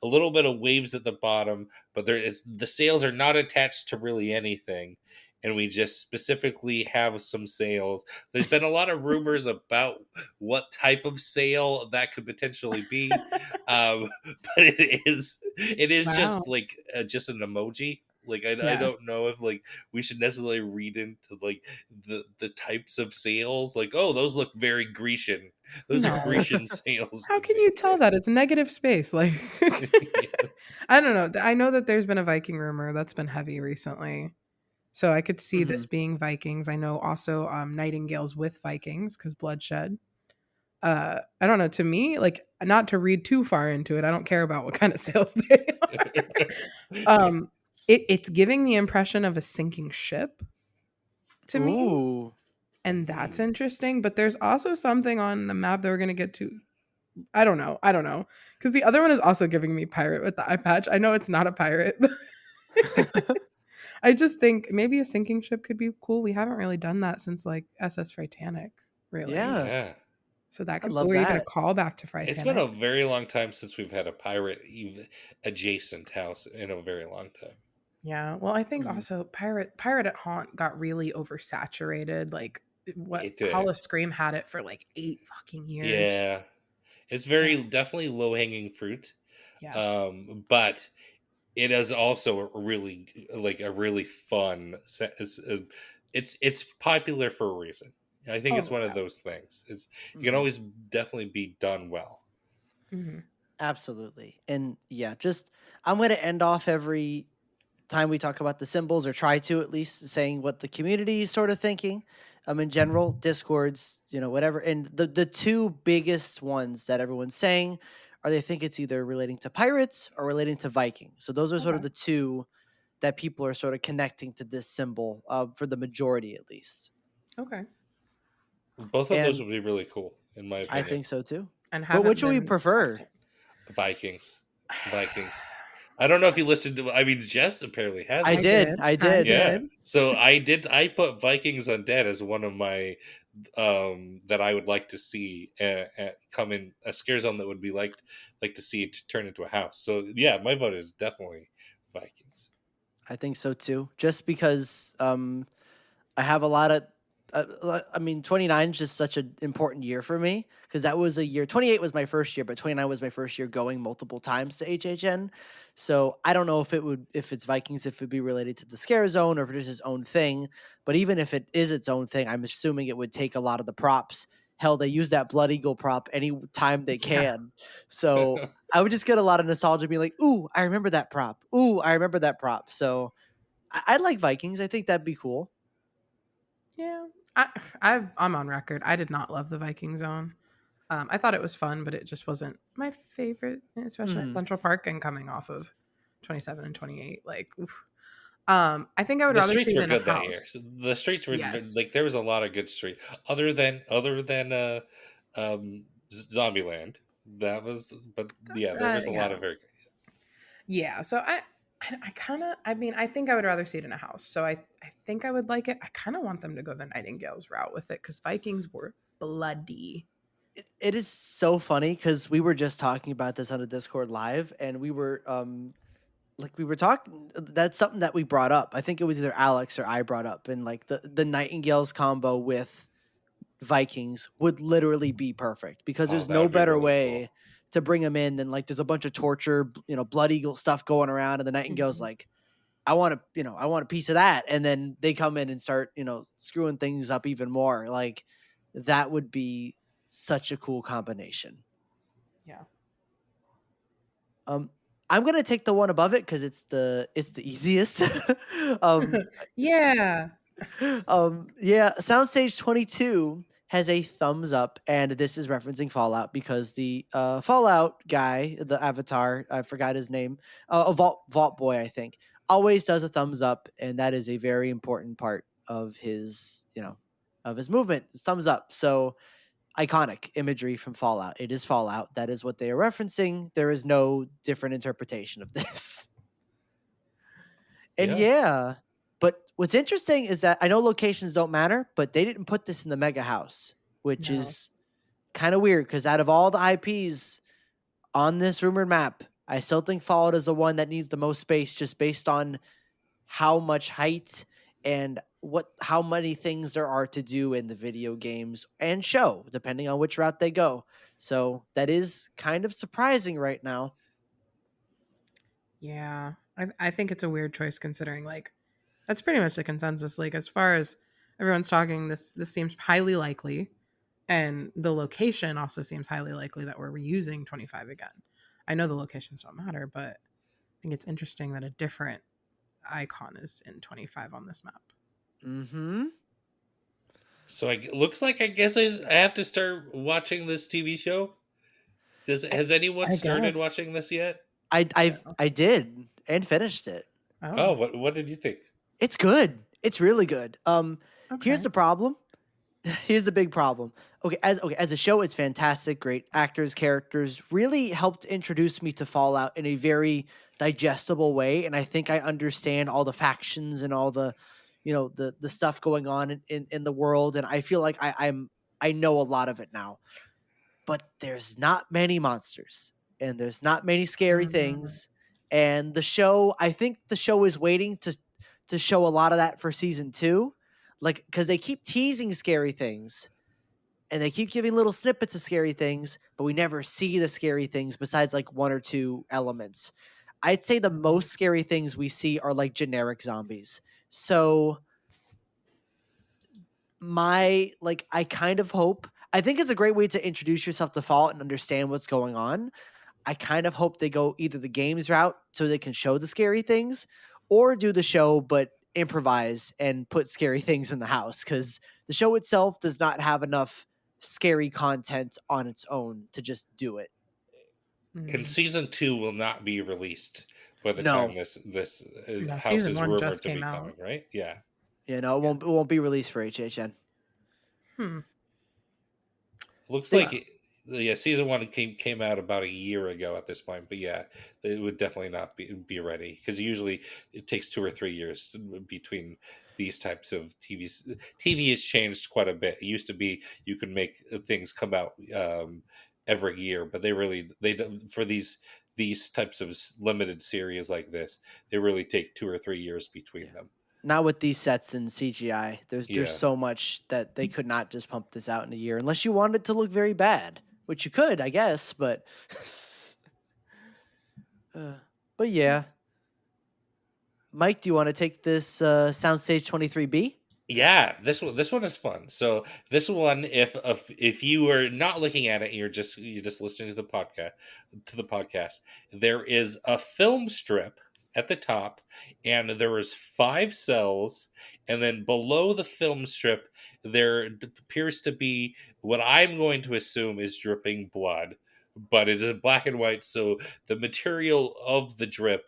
little bit of waves at the bottom, but the sails are not attached to really anything. And we just specifically have some sails. There's been a lot of rumors about what type of sail that could potentially be, but it is Wow. just like just an emoji. Like I Yeah. don't know if like we should necessarily read into like the types of sails. Like, oh, those look very Grecian. Those are No. Grecian sails How to can me. you tell that? It's negative space. Like, Yeah. I don't know. I know that there's been a Viking rumor that's been heavy recently. So I could see Mhm. this being Vikings. I know also Nightingales with Vikings because bloodshed. I don't know. To me, like, not to read too far into it, I don't care about what kind of sails they are. It's giving the impression of a sinking ship to me, Ooh. and that's interesting. But there's also something on the map that we're gonna get to. I don't know. I don't know because the other one is also giving me pirate with the eye patch. I know it's not a pirate. I just think maybe a sinking ship could be cool. We haven't really done that since like SS Titanic, really. Yeah, Yeah. So that I could, love or even a that. callback to It's been Titanic. a very long time since we've had a pirate adjacent house in a very long time. Yeah. Well, I think Mhm. also Pirate at Haunt got really oversaturated. Like what It did. Hollow Scream had it for like 8 fucking years. Yeah. It's Yeah. very definitely low hanging fruit. Yeah. But it is also a really like a really fun it's popular for a reason. I think it's Oh one of yeah. those things. It can Mhm. always definitely be done well. Hmm. Absolutely. And yeah, just I'm going to end off every time we talk about the symbols, or try to at least, saying what the community is sort of thinking. In general, discords, whatever. And the two biggest ones that everyone's saying are, they think it's either relating to pirates or relating to Viking. So those are sort of Okay. the two that people are sort of connecting to this symbol, for the majority at least. Okay. Both of those And would be really cool, in my I opinion. think so too. And But haven't which would we been prefer? tested. Vikings. Vikings. I don't know if you listened to. I mean, Jess apparently has I I listened. did. did. I I did. Yeah. did. So I did. I put Vikings Undead as one of my that I would like to see come in a scare zone that would be like to see it turn into a house. So yeah, my vote is definitely Vikings. I think so too. Just because I have a lot of. I mean, 29 is just such an important year for me, because that was a year. 28 was my first year, but 29 was my first year going multiple times to HHN. So I don't know if it's Vikings, if it'd be related to the scare zone, or if it is its own thing. But even if it is its own thing, I'm assuming it would take a lot of the props. Hell, they use that Blood Eagle prop any time they Yeah. can. So I would just get a lot of nostalgia, being like, "Ooh, I remember that prop. Ooh, I remember that prop." So I'd like Vikings. I think that'd be cool. Yeah. I'm on record. I did not love the Viking Zone. I thought it was fun, but it just wasn't my favorite, especially in Mhm. Central Park and coming off of 27 and 28. Like, oof. I think I would The rather streets see it were in a good that year. house. So the streets were like Yes. there was a lot of good street other than Zombieland. That was but yeah, there was a lot Yeah. of very good. Yeah. So I kind of, I mean, I think I would rather see it in a house. So I think I would like it. I kind of want them to go the Nightingales route with it because Vikings were bloody. It is so funny, because we were just talking about this on a Discord live, and we were we were talking. That's something that we brought up. I think it was either Alex or I brought up, and like the Nightingales combo with Vikings would literally be perfect, because Oh, there's that no would be better really cool. way to bring them in than, like, there's a bunch of torture, Blood Eagle stuff going around, and the Nightingale's Mhm. like, I want a piece of that. And then they come in and start, screwing things up even more. Like, that would be such a cool combination. Yeah. Um, I'm gonna take the one above it, because it's the easiest. um, Yeah. yeah, Soundstage 22 has a thumbs up, and this is referencing Fallout, because the Fallout guy, the avatar, I forgot his name, a Vault Boy, I think, always does a thumbs up, and that is a very important part of his, of his movement. Thumbs up. So iconic imagery from Fallout. It is Fallout. That is what they are referencing. There is no different interpretation of this. And Yeah. yeah, But what's interesting is that I know locations don't matter, but they didn't put this in the mega house, which No. is kind of weird because out of all the IPs on this rumored map, I still think Fallout is the one that needs the most space just based on how much height and how many things there are to do in the video games and show, depending on which route they go. So that is kind of surprising right now. Yeah. I think it's a weird choice considering like that's pretty much the consensus. Like as far as everyone's talking, this seems highly likely. And the location also seems highly likely that we're reusing 25 again. I know the locations don't matter, but I think it's interesting that a different icon is in 25 on this map. Mm-hmm. So it looks like I guess I have to start watching this TV show. Has anyone I started guess. watching this yet? I did and finished it. Oh, what did you think? It's good. It's really good. Here's Okay. the problem. Here's the big problem. As a show, it's fantastic. Great actors, characters. Really helped introduce me to Fallout in a very digestible way, and I think I understand all the factions and all the, the stuff going on in the world, and I feel like I know a lot of it now. But there's not many monsters, and there's not many scary Mhm. things, and I think the show is waiting to show a lot of that for season 2, like because they keep teasing scary things and they keep giving little snippets of scary things, but we never see the scary things besides like one or two elements. I'd say the most scary things we see are like generic zombies. So I kind of hope, I think it's a great way to introduce yourself to Fallout and understand what's going on. I kind of hope they go either the games route so they can show the scary things, or do the show but improvise and put scary things in the house, because the show itself does not have enough scary content on its own to just do it. And Mm. season 2 will not be released by the No, time this No, house season is 1 rumored just to be came out. coming, right? Yeah. it won't be released for HHN. Hmm. Looks But like yeah, season 1 came out about a year ago at this point, but yeah, it would definitely not be ready because usually it takes 2 or 3 years between these types of TVs. TV has changed quite a bit. It used to be you could make things come out every year, but they don't for these types of limited series like this. They really take 2 or 3 years between them. not with these sets and CGI. There's Yeah. so much that they could not just pump this out in a year unless you wanted it to look very bad, which you could, I guess. But uh, but yeah, Mike, do you want to take this Soundstage 23B? Yeah, this one is fun. So this one, if you are not looking at it, and you're just listening to the podcast. There is a film strip at the top, and there is 5 cells, and then below the film strip there appears to be what I'm going to assume is dripping blood, but it is black and white, so the material of the drip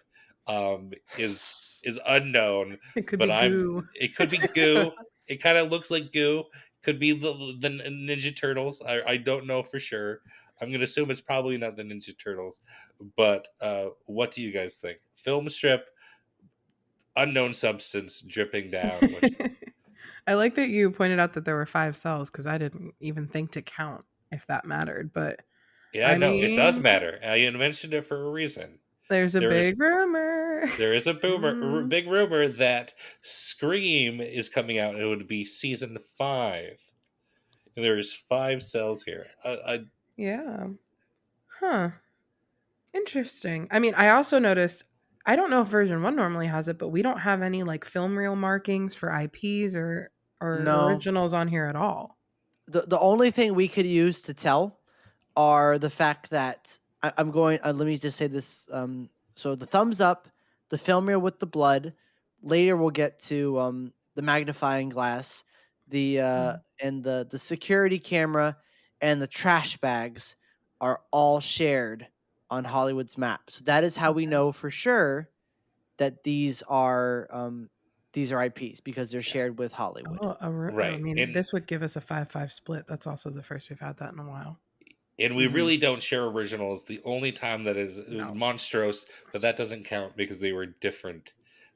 is unknown. It could be But goo. it could be goo. It kind of looks like goo. Could be the Ninja Turtles. I don't know for sure. I'm gonna assume it's probably not the Ninja Turtles. But what do you guys think? Film strip, unknown substance dripping down. Which I like that you pointed out that there were 5 cells because I didn't even think to count if that mattered. But yeah, I no, it does mean, matter. I mentioned it for a reason. there's a There is big rumor. there is a Mm, big rumor that Scream is coming out. And it would be season 5, and there's 5 cells here. Yeah. Huh. Interesting. I mean, I also noticed, I don't know if version 1 normally has it, but we don't have any like film reel markings for IPs or no, originals on here at all. the only thing we could use to tell are the fact that I'm going. Let me just say this. So the thumbs up, the film reel with the blood. Later we'll get to the magnifying glass, the Mm. and the security camera, and the trash bags are all shared on Hollywood's map. So that is how we Okay. know for sure that these are IPs because they're Yeah, shared with Hollywood. Oh, I right. mean, And this would give us a 5-5 split. That's also the first we've had that in a while. we Hmm. really don't share originals. The only time that is No. Monstros, but that doesn't count because they were different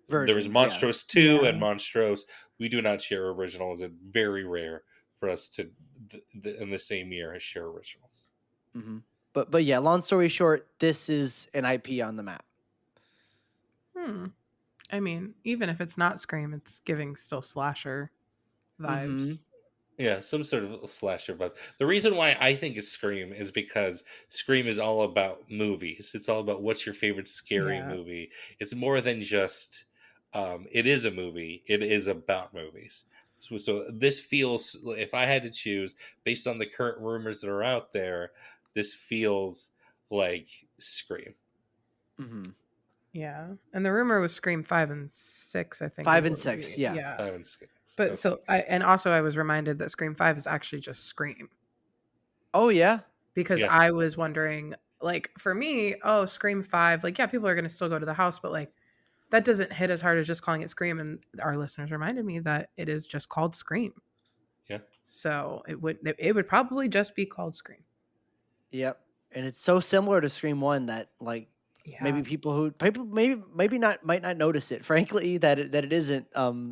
There was versions. Monstrose 2 Yeah. and Monstrose. We do not share originals. It's very rare for us to, in the same year, share originals. Mm-hmm. But yeah, long story short, this is an IP on the map. I mean, even if it's not Scream, it's giving still slasher vibes. Mm-hmm. Yeah, some sort of slasher vibe. The reason why I think it's Scream is because Scream is all about movies. It's all about what's your favorite scary Yeah. movie. It's more than just it is a movie. It is about movies. So this feels, if I had to choose based on the current rumors that are out there, this feels like Scream. Mm-hmm. Yeah. And the rumor was Scream 5 and 6, I think. 5 and 6, yeah. Yeah. 5 and 6. But Okay. so I was reminded that Scream 5 is actually just Scream. Oh yeah. Because Yeah. I was wondering, like, for me, Scream 5, like, yeah, people are gonna still go to the house, but like that doesn't hit as hard as just calling it Scream. And our listeners reminded me that it is just called Scream. Yeah. So it would probably just be called Scream. Yep. And it's so similar to Scream 1 that like maybe people maybe not might not notice it, frankly, that it isn't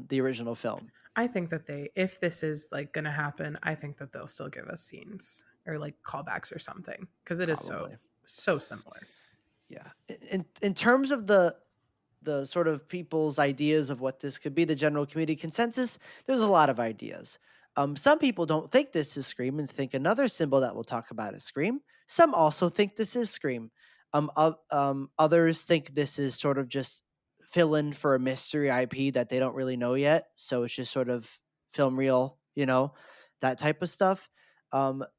the original film. I think that if this is like gonna happen, I think that they'll still give us scenes or like callbacks or something, because it is so similar. Yeah. In terms of the sort of people's ideas of what this could be, the general community consensus, there's a lot of ideas. Some people don't think this is Scream and think another symbol that we'll talk about is Scream. Some also think this is Scream. Others think this is sort of just fill in for a mystery IP that they don't really know yet. So it's just sort of film reel, that type of stuff.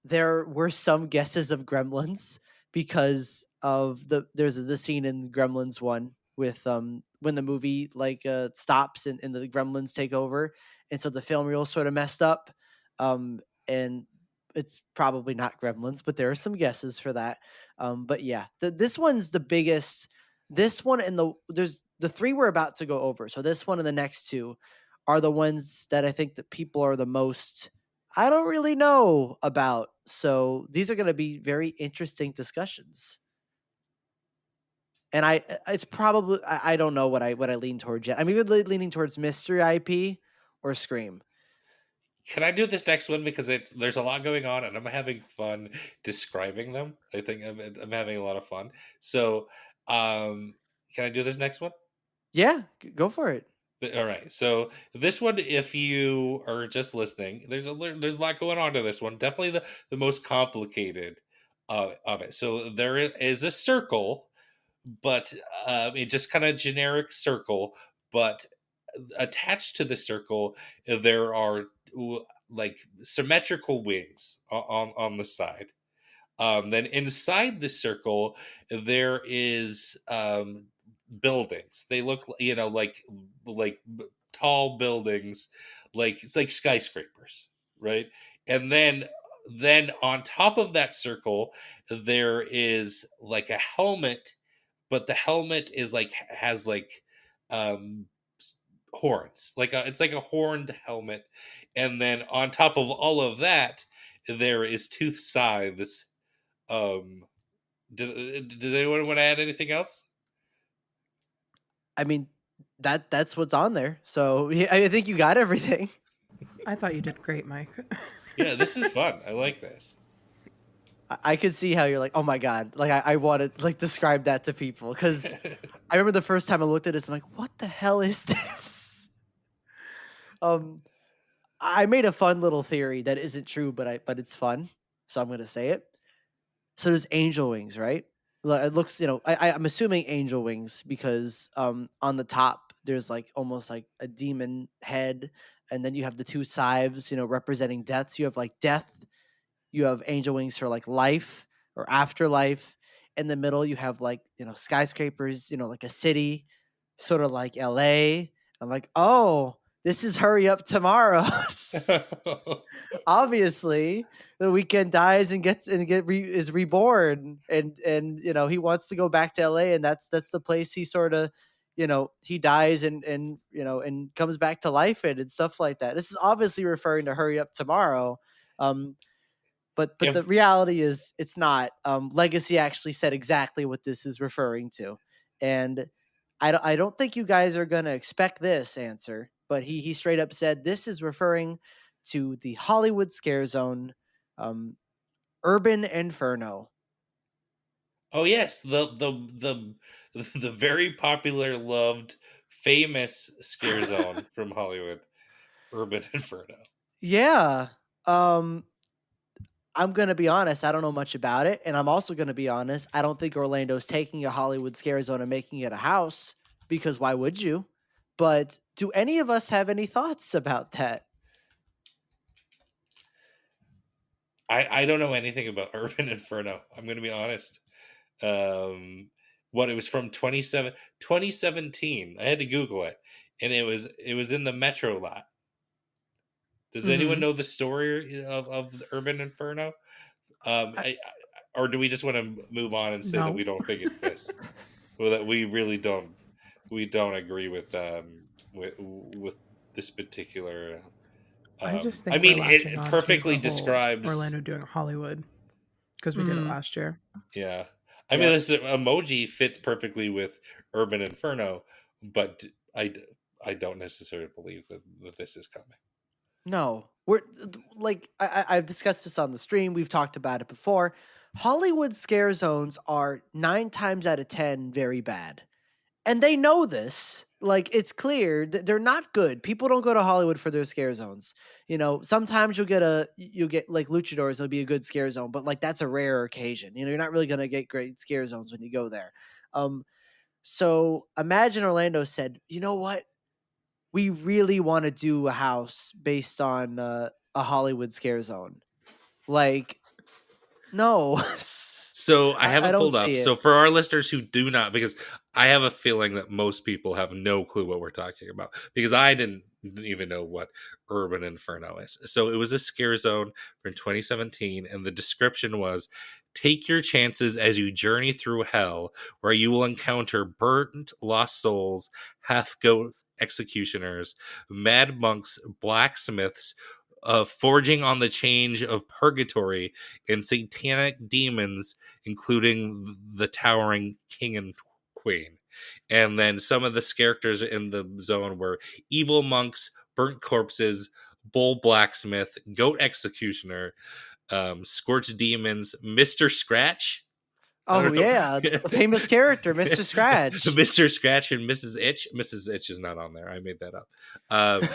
There were some guesses of Gremlins because of there's the scene in Gremlins 1 with when the movie stops and the Gremlins take over, and so the film reel sort of messed up, and it's probably not Gremlins, but there are some guesses for that. But yeah, this one's the biggest. This one and there's the three we're about to go over. So this one and the next two are the ones that I think that people are the most, I don't really know about. So these are going to be very interesting discussions. And it's probably, I don't know what I lean towards yet. I'm either leaning towards mystery IP or Scream. Can I do this next one because there's a lot going on and I'm having fun describing them. I think I'm having a lot of fun. So, can I do this next one? Yeah, go for it. All right. So this one, if you are just listening, there's a lot going on to this one. Definitely the most complicated of it. So there is a circle, but it just kind of generic circle, but attached to the circle there are like symmetrical wings on the side. Then inside the circle there is buildings. They look like tall buildings, like it's like skyscrapers, right? And then on top of that circle there is like a helmet, but the helmet is like has like um horns, it's like a horned helmet. And then on top of all of that there is tooth scythes. um does anyone want to add anything else? I mean, that's what's on there. So yeah, I think you got everything. I thought you did great, Mike. Yeah, this is fun. I like this. I could see how you're like, oh my God, like I want to like describe that to people, because I remember the first time I looked at this, I'm like, what the hell is this? I made a fun little theory that isn't true, but it's fun, so I'm gonna say it. So there's angel wings, right? It looks, I'm assuming angel wings because on the top there's like almost like a demon head, and then you have the two scythes, representing death. So you have like death, you have angel wings for like life or afterlife. In the middle, you have like, skyscrapers, like a city, sort of like LA. I'm like, oh, this is Hurry Up Tomorrow. Obviously, the weekend dies and is reborn, and he wants to go back to LA, and that's the place he sort of, he dies and comes back to life and stuff like that. This is obviously referring to Hurry Up Tomorrow. But the reality is it's not. Legacy actually said exactly what this is referring to, and I don't think you guys are gonna expect this answer, but he straight up said this is referring to the Hollywood scare zone, Urban Inferno. Oh yes, the very popular, loved, famous scare zone from Hollywood, Urban Inferno. Yeah. I'm gonna be honest, I don't know much about it, and I'm also gonna be honest, I don't think Orlando's taking a Hollywood scare zone and making it a house, because why would you? But do any of us have any thoughts about that? I don't know anything about Urban Inferno. I'm going to be honest. What it was from 2017. I had to Google it, and it was in the Metro lot. Does anyone Mhm. know the story of the Urban Inferno? I Or do we just want to move on and say that we No. don't think it's this? Well, that we really don't agree with this particular. I just I think we're mean, latching it on to perfectly the whole describes. Orlando doing Hollywood because we did it Mhm. last year. Yeah, I mean, Yep. this emoji fits perfectly with Urban Inferno, but I don't necessarily believe that this is coming. No. We're like I've discussed this on the stream, we've talked about it before. Hollywood scare zones are 9 times out of 10 very bad. And they know this. Like, it's clear that they're not good. People don't go to Hollywood for their scare zones. Sometimes you'll get like luchadors, it'll be a good scare zone, but like that's a rare occasion. You're not really gonna get great scare zones when you go there. Um, so imagine Orlando said, you know what? We really want to do a house based on a Hollywood scare zone. Like, no. So I have I it don't pulled up. see it. So for our listeners who do not, because I have a feeling that most people have no clue what we're talking about, because I didn't even know what Urban Inferno is. So it was a scare zone from 2017, and the description was: take your chances as you journey through hell, where you will encounter burnt lost souls, half goat executioners, mad monks, blacksmiths, forging on the change of purgatory, and satanic demons, including the towering king and queen. And then some of the characters in the zone were evil monks, burnt corpses, bull blacksmith, goat executioner, scorched demons, Mr. Scratch. I Oh don't know. yeah, a famous character, Mr. Scratch. Mr. Scratch and Mrs. Itch. Mrs. Itch is not on there. I made that up. Uh,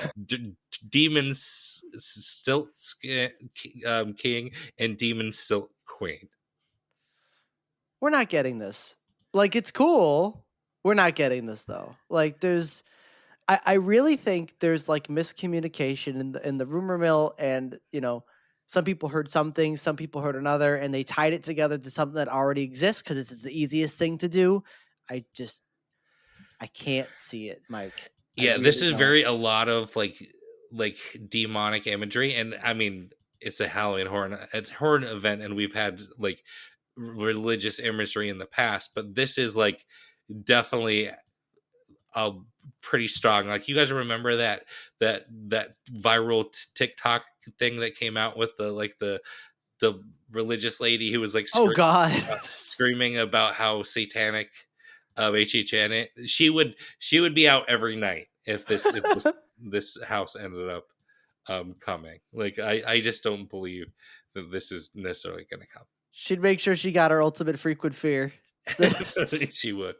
Demons Stilt King and Demon Stilt Queen. We're not getting this. Like, it's cool. We're not getting this though. Like, I really think there's like miscommunication in the rumor mill, and some people heard something, some people heard another, and they tied it together to something that already exists because it's the easiest thing to do. I just I can't see it, Mike. I Yeah, this really is don't. very a lot of like demonic imagery, and I mean it's a Halloween horror event, and we've had like religious imagery in the past, but this is like definitely a pretty strong. Like, you guys remember that viral TikTok thing that came out with the religious lady who was like Oh God. screaming about how satanic HHN she would be out every night if this house ended up coming. Like, I just don't believe that this is necessarily going to come. She'd make sure she got her ultimate frequent fear. She would.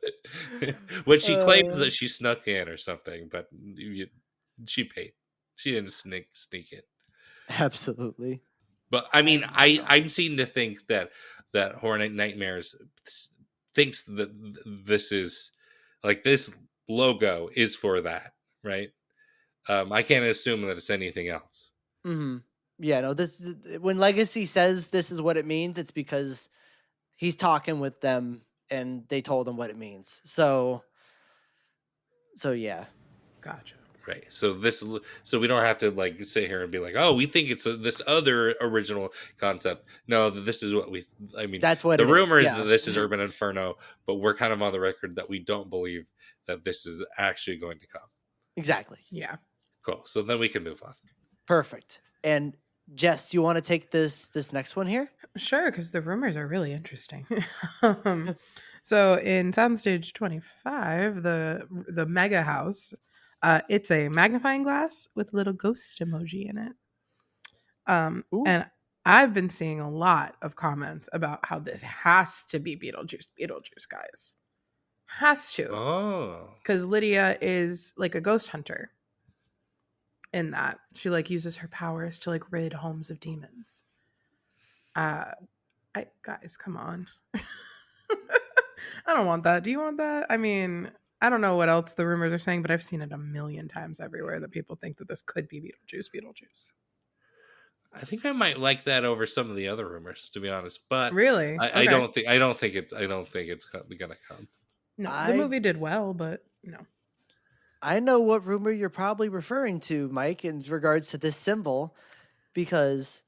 When she claims uh, that she snuck in or something, but she paid. She didn't sneak in. absolutely. But I mean, I don't know. I'm seen to think that Hornet Nightmares thinks that this is like this logo is for that, right? I can't assume that it's anything else. Hmm. Yeah, no. When Legacy says this is what it means, it's because he's talking with them and they told him what it means. So yeah. Gotcha. Right. So we don't have to like sit here and be like, oh, we think it's this other original concept. No, this is what we. I mean, That's what the it is. rumor is that Yeah. this is Urban Inferno, but we're kind of on the record that we don't believe that this is actually going to come. Exactly. Yeah. Cool. So then we can move on. Perfect. And Jess, you want to take this next one here? Sure, because the rumors are really interesting. um, So in Soundstage 25, the mega house, it's a magnifying glass with a little ghost emoji in it. Ooh. And I've been seeing a lot of comments about how this has to be Beetlejuice, guys. Has to. Oh. Because Lydia is like a ghost hunter in that. She like uses her powers to like rid homes of demons. Guys, come on. I don't want that. Do you want that? I mean, I don't know what else the rumors are saying, but I've seen it a million times everywhere that people think that this could be Beetlejuice. I think I might like that over some of the other rumors, to be honest. But Really? I Okay. don't think it's gonna come. No, the movie did well, but no. I know what rumor you're probably referring to, Mike, in regards to this symbol, because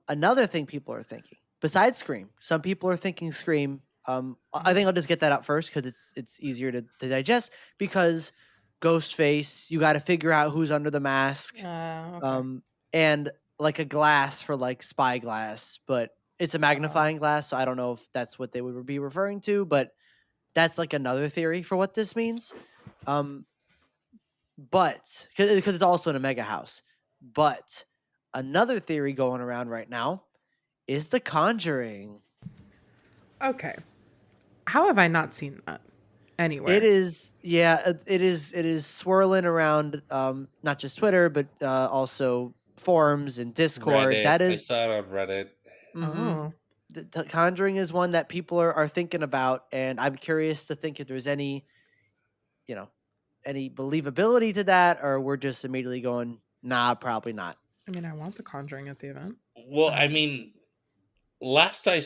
another thing people are thinking, besides Scream, some people are thinking Scream. I think I'll just get that out first because it's easier to digest. Because Ghostface, you got to figure out who's under the mask, Okay. and like a glass for like spyglass, but it's a magnifying glass, so I don't know if that's what they would be referring to, but that's like another theory for what this means. But because it's also in a mega house. But another theory going around right now is The Conjuring. Okay. How have I not seen that anywhere? It is, yeah, it is swirling around, not just Twitter, but also forums and Discord. Reddit. That I is, saw it on Reddit. Oh. The Conjuring is one that people are thinking about, and I'm curious to think if there's any, any believability to that, or we're just immediately going, nah, probably not. I mean, I want The Conjuring at the event. Well, I mean, last I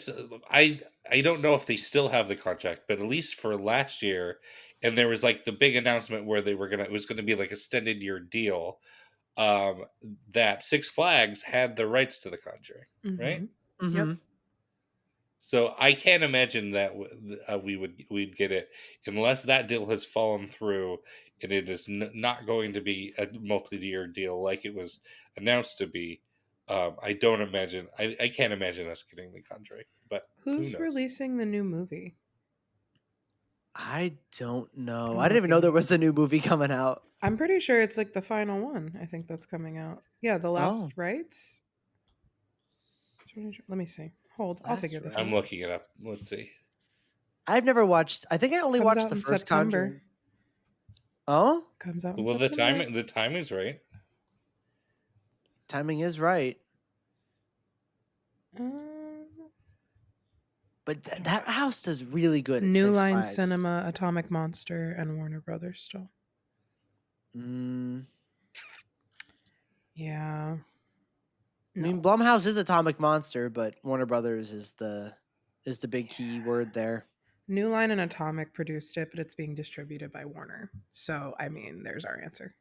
don't know if they still have the contract, but at least for last year, and there was like the big announcement where it was gonna be like extended year deal. That Six Flags had the rights to the Conjuring, right? Yep. So I can't imagine that we'd get it unless that deal has fallen through, and it is not going to be a multi-year deal like it was announced to be. I don't imagine. I can't imagine us getting the Conjuring, but who Who's knows? releasing the new movie? I don't know. I'm I didn't even know looking. there was a new movie coming out. I'm pretty sure it's like the final one. I think that's coming out. Yeah, The Last Oh. Rites. Let me see. Hold. I'll figure this I'm out. looking it up. Let's see. I've never watched. I think I only Comes watched out the in first September. Conjuring. Oh, Comes out in Well, September. the time is right. timing is right. But that house does really good at New Six Line Flags. Cinema, Atomic Monster, and Warner Brothers still. Yeah. I mean, Blumhouse is Atomic Monster, but Warner Brothers is the big key word there. New Line and Atomic produced it, but it's being distributed by Warner. So, I mean, there's our answer.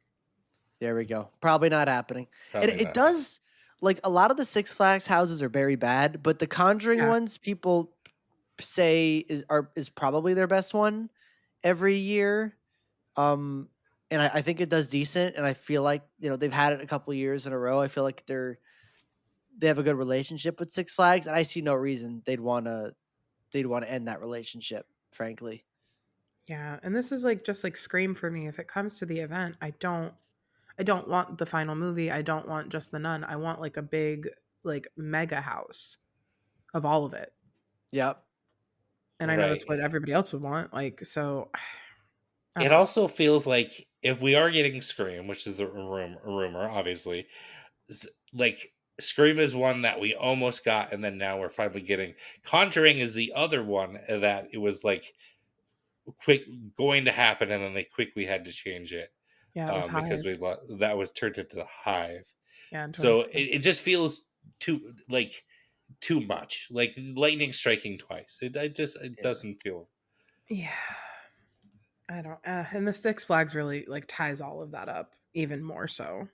There we go. Probably not happening. It not. does, like, a lot of the Six Flags houses are very bad, but the Conjuring ones people say is probably their best one every year. And I think it does decent, and I feel like they've had it a couple years in a row. I feel like they have a good relationship with Six Flags, and I see no reason they'd want to end that relationship, frankly. Yeah, and this is like just like Scream for me. If it comes to the event, I don't want the final movie. I don't want just the Nun. I want like a big like mega house of all of it. Yep. And I know that's what everybody else would want. Like, so it also feels like if we are getting Scream, which is a rumor, obviously, like Scream is one that we almost got, and then now we're finally getting. Conjuring is the other one that it was like quick going to happen, and then they quickly had to change it. Yeah, it was because that was turned into the Hive. Yeah, so it just feels too much, like lightning striking twice. It doesn't feel. Yeah, I don't. And the Six Flags really like ties all of that up even more so.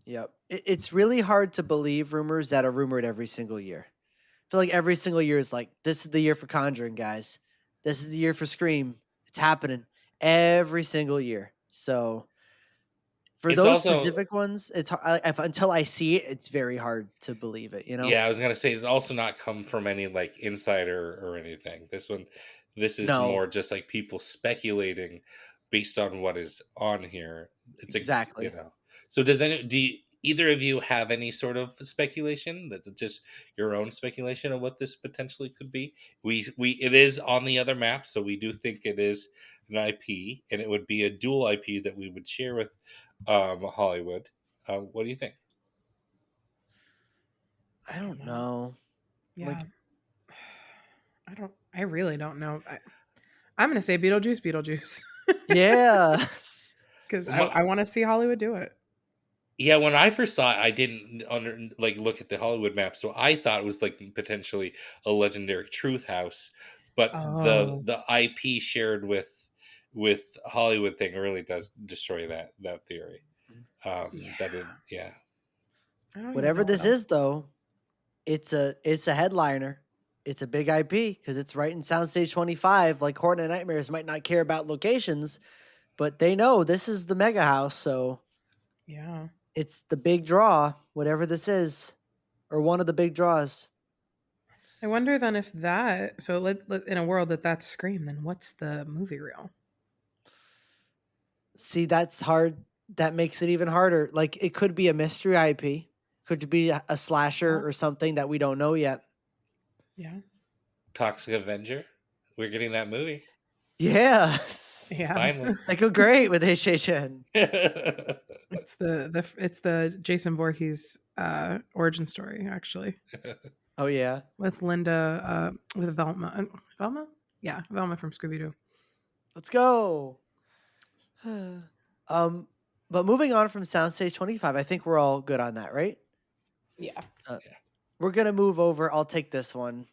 Yep. It's really hard to believe rumors that are rumored every single year. I feel like every single year is like, this is the year for Conjuring, guys. This is the year for Scream. It's happening every single year. So for those specific ones, it's until I see it, it's very hard to believe it. Yeah, I was gonna say it's also not come from any like insider or anything. This is No, more just like people speculating based on what is on here. It's a, exactly. So either of you have any sort of speculation? That's just your own speculation of what this potentially could be. It is on the other map, so we do think it is an IP, and it would be a dual IP that we would share with Hollywood. What do you think? I don't know. Yeah. Like, I really don't know. I'm gonna say Beetlejuice. yeah. Because I want to see Hollywood do it. Yeah, when I first saw it, I didn't look at the Hollywood map, so I thought it was like potentially a legendary truth house. But Oh. the IP shared with Hollywood thing really does destroy that theory. Yeah. Yeah. I don't even Whatever know this what else. is, though, it's a headliner. It's a big IP because it's right in Soundstage 25. Like Horror Night Nightmares might not care about locations, but they know this is the mega house, so Yeah. it's the big draw, whatever this is, or one of the big draws. I wonder then if that. So in a world that's Scream, then what's the movie reel? See, that's hard. That makes it even harder. Like it could be a mystery IP, could be a slasher Yeah. or something that we don't know yet. Yeah. Toxic Avenger. We're getting that movie. Yeah. Yeah. Finally. They go great with HHN. It's the Jason Voorhees origin story, actually, Oh yeah. with Linda with Velma. Velma? Yeah, Velma from Scooby Doo. Let's go. But moving on from Soundstage 25, I think we're all good on that, right? Yeah. We're gonna move over. I'll take this one.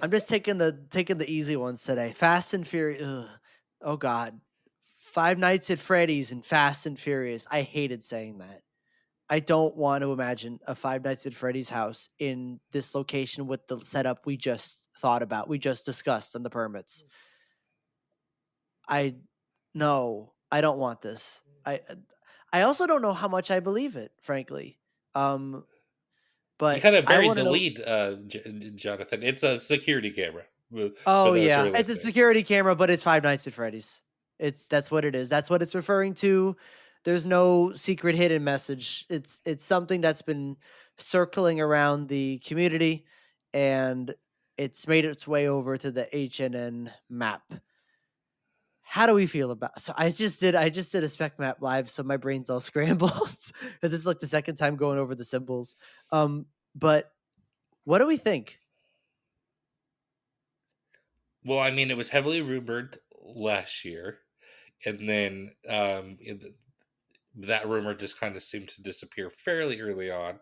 I'm just taking the easy ones today. Fast and Furious. Ugh. Oh God. Five Nights at Freddy's and Fast and Furious. I hated saying that. I don't want to imagine a Five Nights at Freddy's house in this location with the setup we just thought about. We just discussed on the permits. I don't want this. I also don't know how much I believe it, frankly. You But kind of I buried want the to know. lead, Jonathan. It's a security camera. Oh For those who yeah, are it's a listening. security camera, but it's Five Nights at Freddy's. That's what it is. That's what it's referring to. There's no secret hidden message. It's something that's been circling around the community, and it's made its way over to the HNN map. How do we feel about? So I just did a spec map live, so my brain's all scrambled because it's like the second time going over the symbols. But what do we think? Well, I mean, it was heavily rumored last year, and then that rumor just kind of seemed to disappear fairly early on.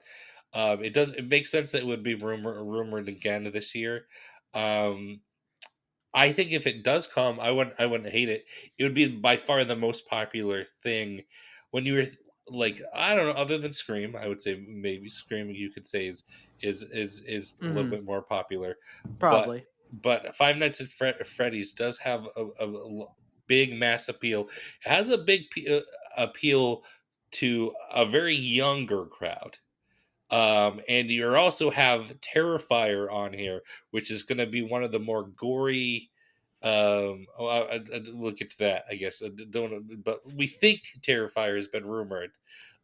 It makes sense that it would be rumored again this year. I think if it does come, I wouldn't hate it. It would be by far the most popular thing when you were like, I don't know, other than Scream. I would say maybe Scream you could say is a little bit more popular, but Probably. Five Nights at Freddy's does have a big mass appeal. It has a big appeal to a very younger crowd. And you also have Terrifier on here, which is going to be one of the more gory. We'll get to that, I guess. But we think Terrifier has been rumored.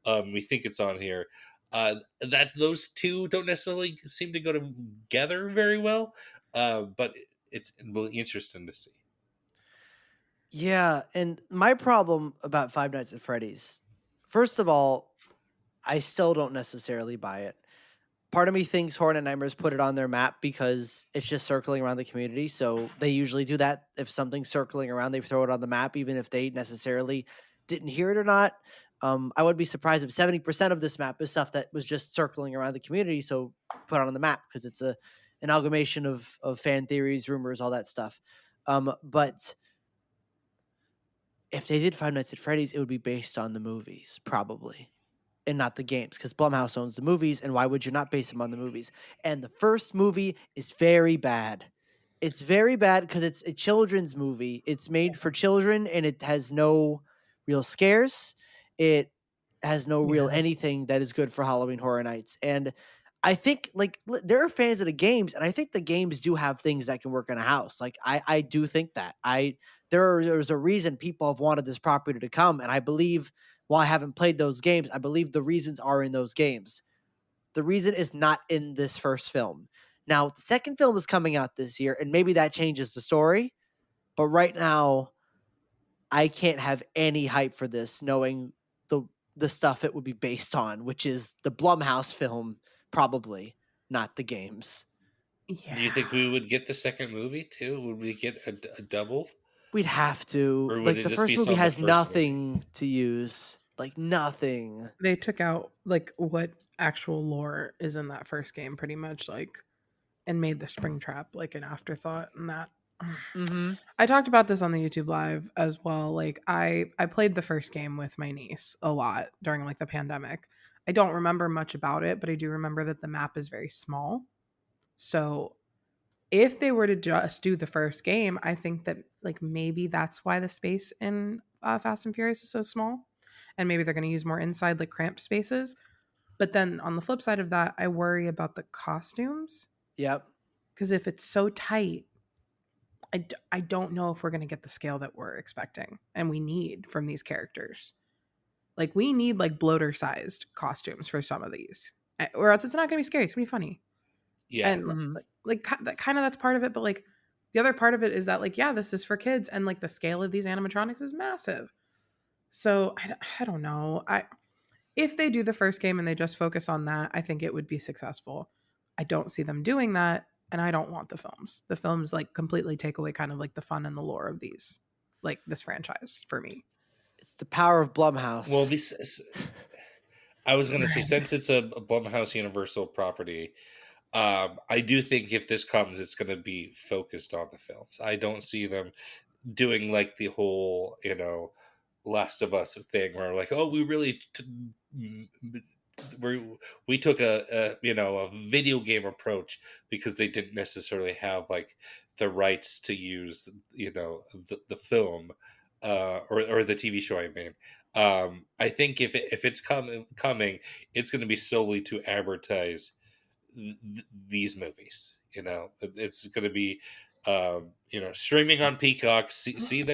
We think it's on here. That those two don't necessarily seem to go together very well. But it's really interesting to see. Yeah, and my problem about Five Nights at Freddy's, first of all, I still don't necessarily buy it. Part of me thinks Horror Night Nightmares put it on their map because it's just circling around the community. So they usually do that. If something's circling around, they throw it on the map, even if they necessarily didn't hear it or not. I would be surprised if 70% of this map is stuff that was just circling around the community. So put it on the map because it's an amalgamation of fan theories, rumors, all that stuff. But if they did Five Nights at Freddy's, it would be based on the movies, probably, and not the games, because Blumhouse owns the movies, and why would you not base them on the movies? And the first movie is very bad. It's very bad because it's a children's movie. It's made for children, and it has no real scares. It has no real Yeah. anything that is good for Halloween Horror Nights. And I think like there are fans of the games, and I think the games do have things that can work in a house. Like I do think that there's a reason people have wanted this property to come, and I believe while I haven't played those games, I believe the reasons are in those games. The reason is not in this first film. Now the second film is coming out this year, and maybe that changes the story. But right now, I can't have any hype for this, knowing the stuff it would be based on, which is the Blumhouse film, probably not the games. Yeah. Do you think we would get the second movie too? Would we get a double? We'd have to. Or would Like it the just first be movie on the has first movie? nothing to use. Like nothing. They took out like what actual lore is in that first game pretty much, like, and made the Springtrap like an afterthought, and that Mm-hmm. I talked about this on the YouTube live as well. Like I played the first game with my niece a lot during like the pandemic. I don't remember much about it, but I do remember that the map is very small. So if they were to just do the first game, I think that like maybe that's why the space in Fast and Furious is so small, and maybe they're going to use more inside like cramped spaces. But then on the flip side of that, I worry about the costumes, Yep. because if it's so tight, I don't know if we're going to get the scale that we're expecting and we need from these characters. Like we need like bloater sized costumes for some of these, or else it's not going to be scary. It's going to be funny. Yeah. And Mm-hmm. like that kind of, that's part of it, but like the other part of it is that like, yeah, this is for kids, and like the scale of these animatronics is massive. So I don't know. If they do the first game and they just focus on that, I think it would be successful. I don't see them doing that, and I don't want the films. The films like completely take away kind of like the fun and the lore of these, like this franchise for me. It's the power of Blumhouse. Well, I was going to say, since it's a Blumhouse Universal property, I do think if this comes, it's going to be focused on the films. I don't see them doing like the whole, Last of Us thing where like, oh, we really we took a video game approach, because they didn't necessarily have like the rights to use the film or the TV show. I mean, I think if it's coming, it's going to be solely to advertise these movies. It's going to be streaming on Peacock. See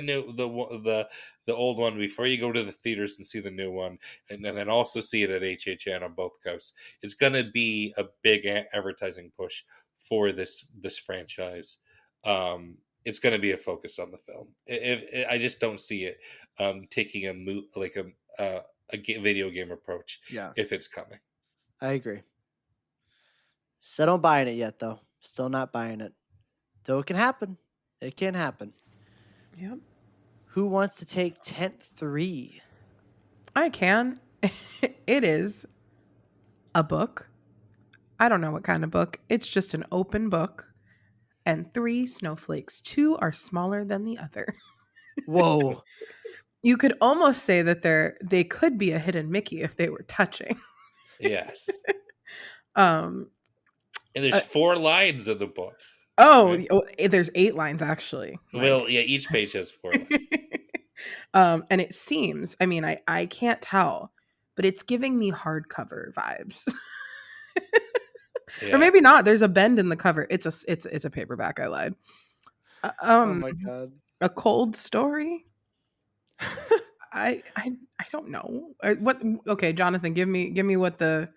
the old one before you go to the theaters and see the new one, and then also see it at HHN on both coasts. It's going to be a big advertising push for this franchise. It's going to be a focus on the film. If I just don't see it taking a video game approach. Yeah, if it's coming. I agree. Still don't buying it yet, though. Still not buying it. Though it can happen. It can happen. Yep. Who wants to take Tent 3? I can. It is a book. I don't know what kind of book. It's just an open book and 3 snowflakes. 2 are smaller than the other. Whoa. You could almost say that they could be a hidden Mickey if they were touching. Yes. And there's 4 lines of the book. Right? There's 8 lines actually. Well, yeah, each page has 4 lines. And it seems, I mean, I can't tell, but it's giving me hardcover vibes. Yeah. Or maybe not. There's a bend in the cover. It's a paperback. I lied. Oh my god. A cold story. I don't know what. Okay, Jonathan, give me what the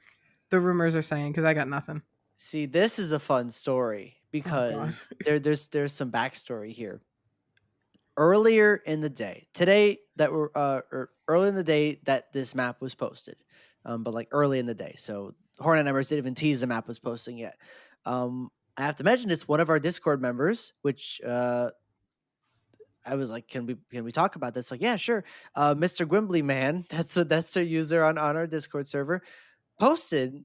rumors are saying, because I got nothing. See, this is a fun story because there's some backstory here. Earlier in the day, today that we're early in the day that this map was posted, but like early in the day, so Hornet Numbers didn't even tease the map was posting yet. I have to mention it's one of our Discord members, which I was like, can we talk about this? Like, yeah, sure. Mr. Gwimbly Man, that's their user on our Discord server, posted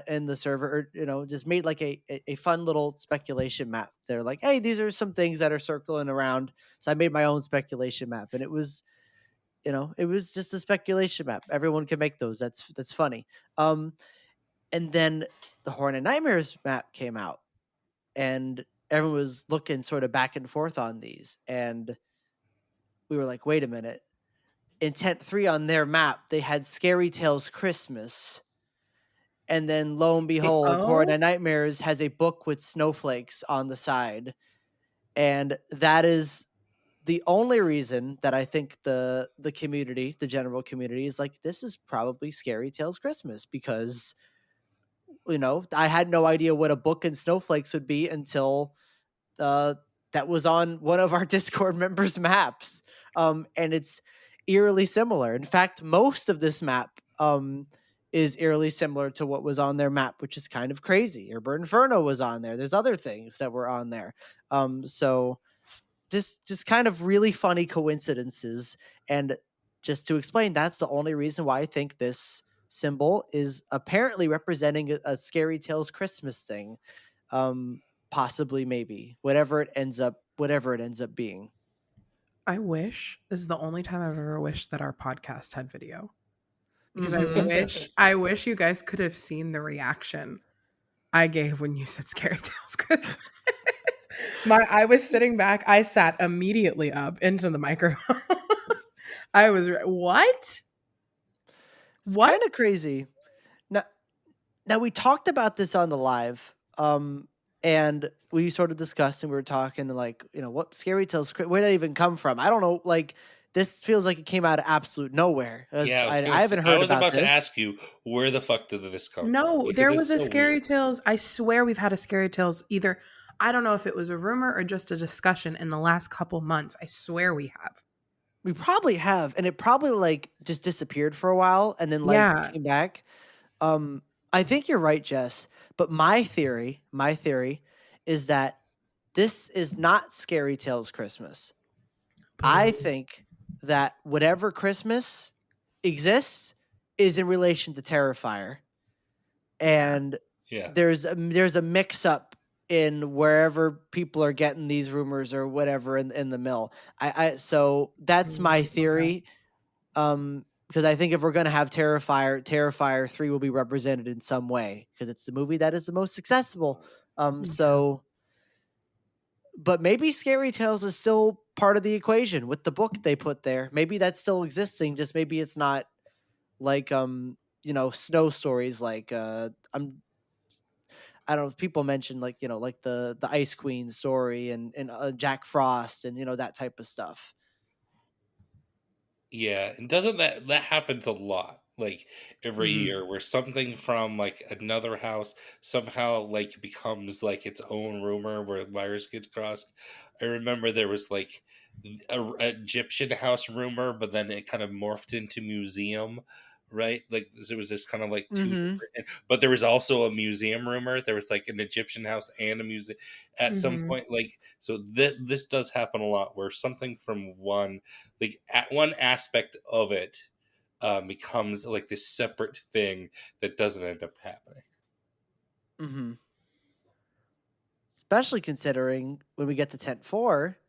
in the server, or just made like a fun little speculation map. They're like, hey, these are some things that are circling around. So I made my own speculation map, and it was just a speculation map. Everyone can make those. That's funny. And then the Hornet Nightmares map came out, and everyone was looking sort of back and forth on these, and we were like, wait a minute. In Tent 3 on their map, they had Scary Tales Christmas. And then lo and behold, Oh? Horror Night Nightmares has a book with snowflakes on the side. And that is the only reason that I think the community, the general community, is like, this is probably Scary Tales Christmas, because I had no idea what a book and snowflakes would be until that was on one of our Discord members' maps. And it's eerily similar. In fact, most of this map is eerily similar to what was on their map, which is kind of crazy. Urban Inferno was on there. There's other things that were on there. So just kind of really funny coincidences. And just to explain, that's the only reason why I think this symbol is apparently representing a Scary Tales Christmas thing. Possibly, maybe, whatever it ends up being. I wish this is the only time I've ever wished that our podcast had video. Because Mhm. I wish you guys could have seen the reaction I gave when you said Scary Tales Christmas. I was sitting back. I sat immediately up into the microphone. I was what? It's What? kind of crazy. Now we talked about this on the live, and we sort of discussed, and we were talking like, what Scary Tales, where did that even come from? I don't know. Like, this feels like it came out of absolute nowhere. Yeah, I was I haven't I heard was about about to this. ask you, where the fuck did this come from? No, Because there it's was a so Scary weird. Tales. I swear we've had a Scary Tales either. I don't know if it was a rumor or just a discussion in the last couple months. I swear we have. We probably have, and it probably like just disappeared for a while and then like Yeah. came back. I think you're right, Jess. But my theory is that this is not Scary Tales Christmas. I think that whatever Christmas exists is in relation to Terrifier, Yeah. and Yeah. there's a mix up in wherever people are getting these rumors or whatever in the mill. So that's my Okay. theory. Because I think if we're gonna have Terrifier 3 will be represented in some way, because it's the movie that is the most accessible. Yeah. So, but maybe Scary Tales is still part of the equation with the book they put there. Maybe that's still existing. Just maybe it's not like snow stories like I don't know. People mention like like the Ice Queen story and Jack Frost and that type of stuff. Yeah, and doesn't that happens a lot, like, every Hmm. year where something from, like, another house somehow, like, becomes, like, its own rumor where wires gets crossed. I remember there was, like, a Egyptian house rumor, but then it kind of morphed into museum, right? Like, there was this kind of, like, 2 Hmm. different, but there was also a museum rumor. There was, like, an Egyptian house and a museum at some Mhm. point, like, so this does happen a lot where something from one, like, at one aspect of it becomes like this separate thing that doesn't end up happening. Hmm. Especially considering when we get to Tent 4,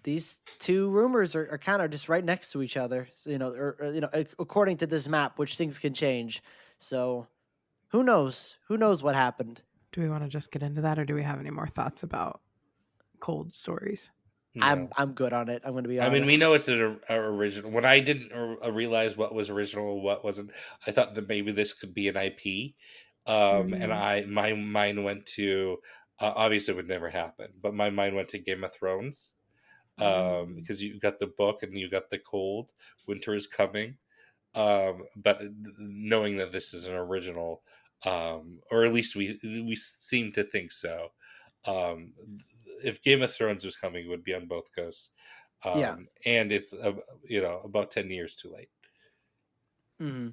these two rumors are kind of just right next to each other. So, according to this map, which things can change. So who knows? Who knows what happened? Do we want to just get into that, or do we have any more thoughts about cold stories? No, I'm good on it. I'm going to be I mean, we know honest. it's an original. When I didn't realize what was original and what wasn't, I thought that maybe this could be an IP. And Mm. my mind went to, obviously it would never happen, but my mind went to Game of Thrones, Mm. because you got the book and you got the cold. Winter is coming. But knowing that this is an original, or at least we seem to think so. Um, if Game of Thrones was coming, it would be on both coasts, Yeah. and it's about 10 years too late. Hmm.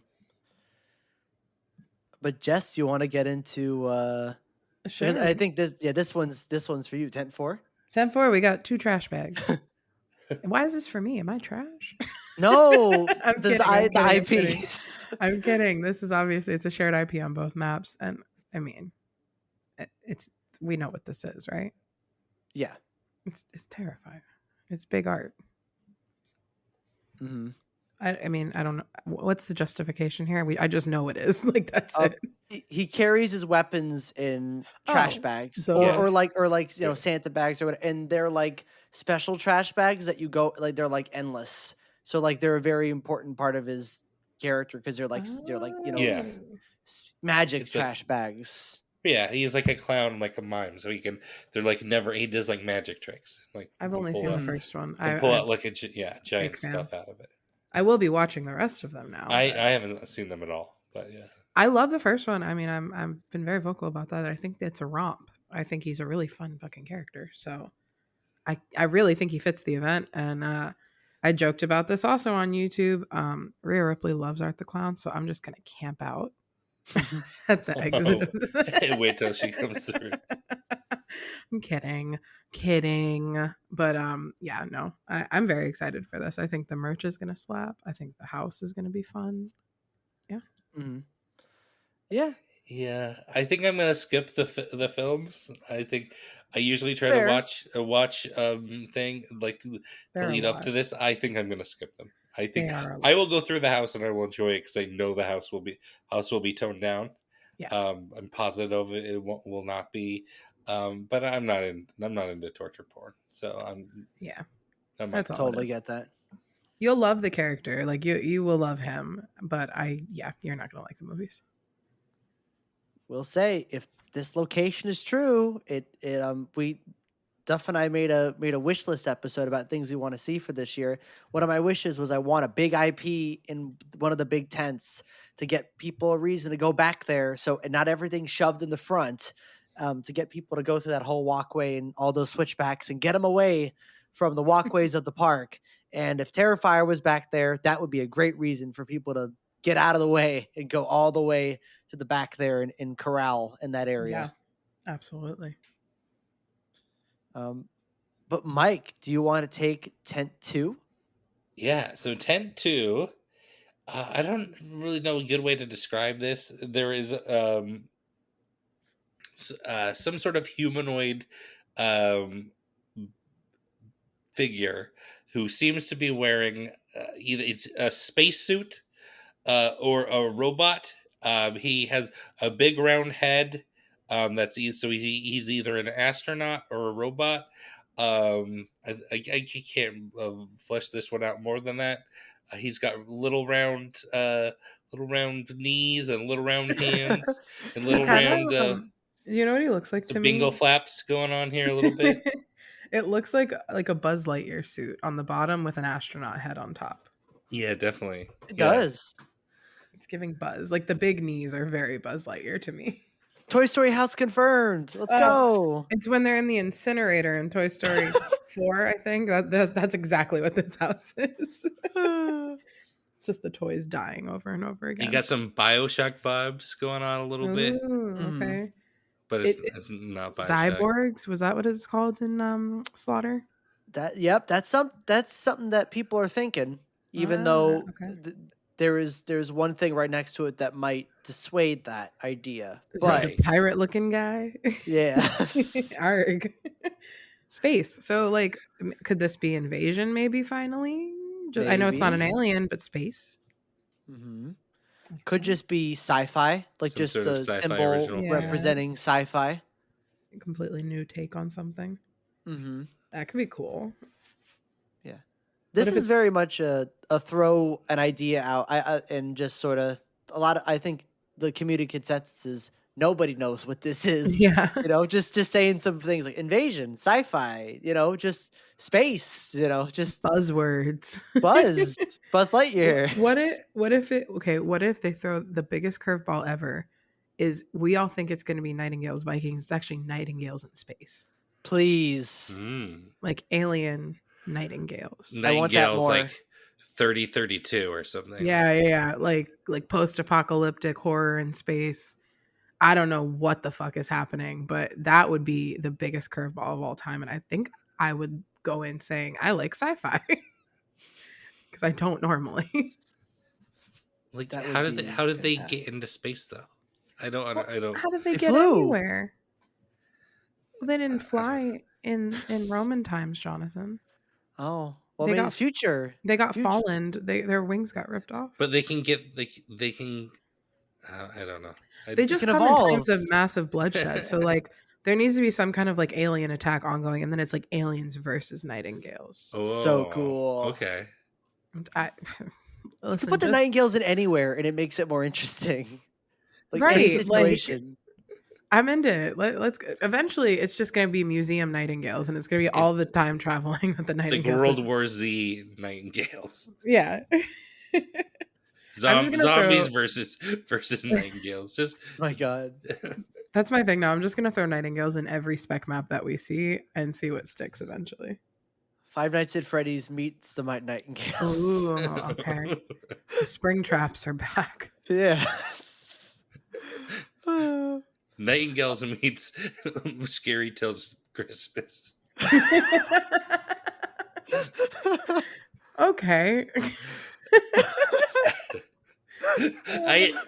But Jess, you want to get into because Sure. I think this one's for you. Tent 4. 10-4, we got 2 trash bags. And why is this for me? Am I trash? No, I'm the kidding. I'm kidding. I'm kidding. IPs. I'm kidding. This is obviously it's a shared IP on both maps, and I mean, it's we know what this is, right? Yeah. It's terrifying. It's big art. Hmm. I mean, I don't know what's the justification here. I just know it is like that's Uh, it. he carries his weapons in trash Oh, bags, duh. Yeah. or like Yeah. Santa bags or whatever, and they're like special trash bags that you go like they're like endless. So like they're a very important part of his character because they're like Yeah. magic It's trash bags. Yeah, he's like a clown, like a mime. So they're like never. He does like magic tricks. Like I've only seen the first one. Can pull out I'm like giant fan. stuff out of it. I will be watching the rest of them now. I haven't seen them at all, but yeah. I love the first one. I mean, I've been very vocal about that. I think it's a romp. I think he's a really fun fucking character. So I really think he fits the event. And I joked about this also on YouTube. Rhea Ripley loves Art the Clown, so I'm just gonna camp out at the exit. Wait till she comes through. I'm kidding. But yeah, no, I'm very excited for this. I think the merch is gonna slap. I think the house is gonna be fun. Yeah. Mm-hmm. Yeah. I think I'm gonna skip the films. I think I usually try to watch thing like to lead up to this. I think I'm gonna skip them. I think I will go through the house and I will enjoy it because I know the house will be toned down. Yeah. I'm positive it will not be. But I'm not into torture porn, so that's totally get that. You'll love the character, like you will love him, but you're not gonna like the movies. We'll say if this location is true, Duff and I made a wish list episode about things we want to see for this year. One of my wishes was I want a big IP in one of the big tents to get people a reason to go back there. So, and not everything shoved in the front, to get people to go through that whole walkway and all those switchbacks and get them away from the walkways of the park. And if Terrifier was back there, that would be a great reason for people to get out of the way and go all the way to the back there and corral in that area. Yeah, absolutely. But Mike, do you want to take tent 2? Yeah, so tent 2, I don't really know a good way to describe this. There is some sort of humanoid figure who seems to be wearing either it's a spacesuit or a robot. He has a big round head. He's either an astronaut or a robot. I can't flesh this one out more than that. He's got little round knees and little round hands and little round. You know what he looks like to me? Bingo flaps going on here a little bit. It looks like a Buzz Lightyear suit on the bottom with an astronaut head on top. Yeah, definitely. It does. It's giving Buzz. Like the big knees are very Buzz Lightyear to me. Toy Story house confirmed. Let's go. It's when they're in the incinerator in Toy Story 4, I think. That's exactly what this house is. Just the toys dying over and over again. You got some BioShock vibes going on a little bit. Okay. But it's not BioShock. Cyborgs, was that what it's called in Slaughter? That's something that people are thinking, even though there's one thing right next to it that might dissuade that idea. But the pirate looking guy. Yeah. Arg. Space. So like, could this be Invasion maybe finally? Maybe. I know it's not an alien, but space. Mm-hmm. Could just be sci-fi, like just a symbol representing sci-fi. A completely new take on something. Mm-hmm. That could be cool. Yeah. This is very much a throw an idea out and just sort of I think the community consensus is nobody knows what this is. Yeah. Just saying some things like invasion, sci-fi, just space, just buzzwords. Buzz Lightyear. What if they throw the biggest curveball ever is we all think it's going to be Nightingale's Vikings. It's actually Nightingales in space. Please. Like alien Nightingales. I want that more. Like 3032 or something. Yeah. Like post-apocalyptic horror in space. I don't know what the fuck is happening, but that would be the biggest curveball of all time. And I think I would go in saying I like sci-fi because I don't normally. Like, how did they get into space though? I don't. How did they get anywhere? Well, they didn't fly in Roman times, Jonathan. Oh, well, maybe it's future. They got fallen. Their wings got ripped off. But they can get. They can. I don't know. They just come in times of massive bloodshed. So like, there needs to be some kind of like alien attack ongoing, and then it's like aliens versus Nightingales. Oh, so cool. Okay. Listen, you put the Nightingales in anywhere, and it makes it more interesting. Like any Right, like situation. I'm into it. Let's eventually it's just going to be museum nightingales, and it's going to be all the time traveling with the It's like nightingales. World War Z nightingales. Yeah. I'm just gonna Zombies throw. versus nightingales. Just My God. That's my thing now. I'm just gonna throw nightingales in every spec map that we see and see what sticks eventually. Five Nights at Freddy's meets the Nightingales. Ooh, okay. The spring traps are back. Yes. Nightingales meets Scary Tales Christmas. Okay.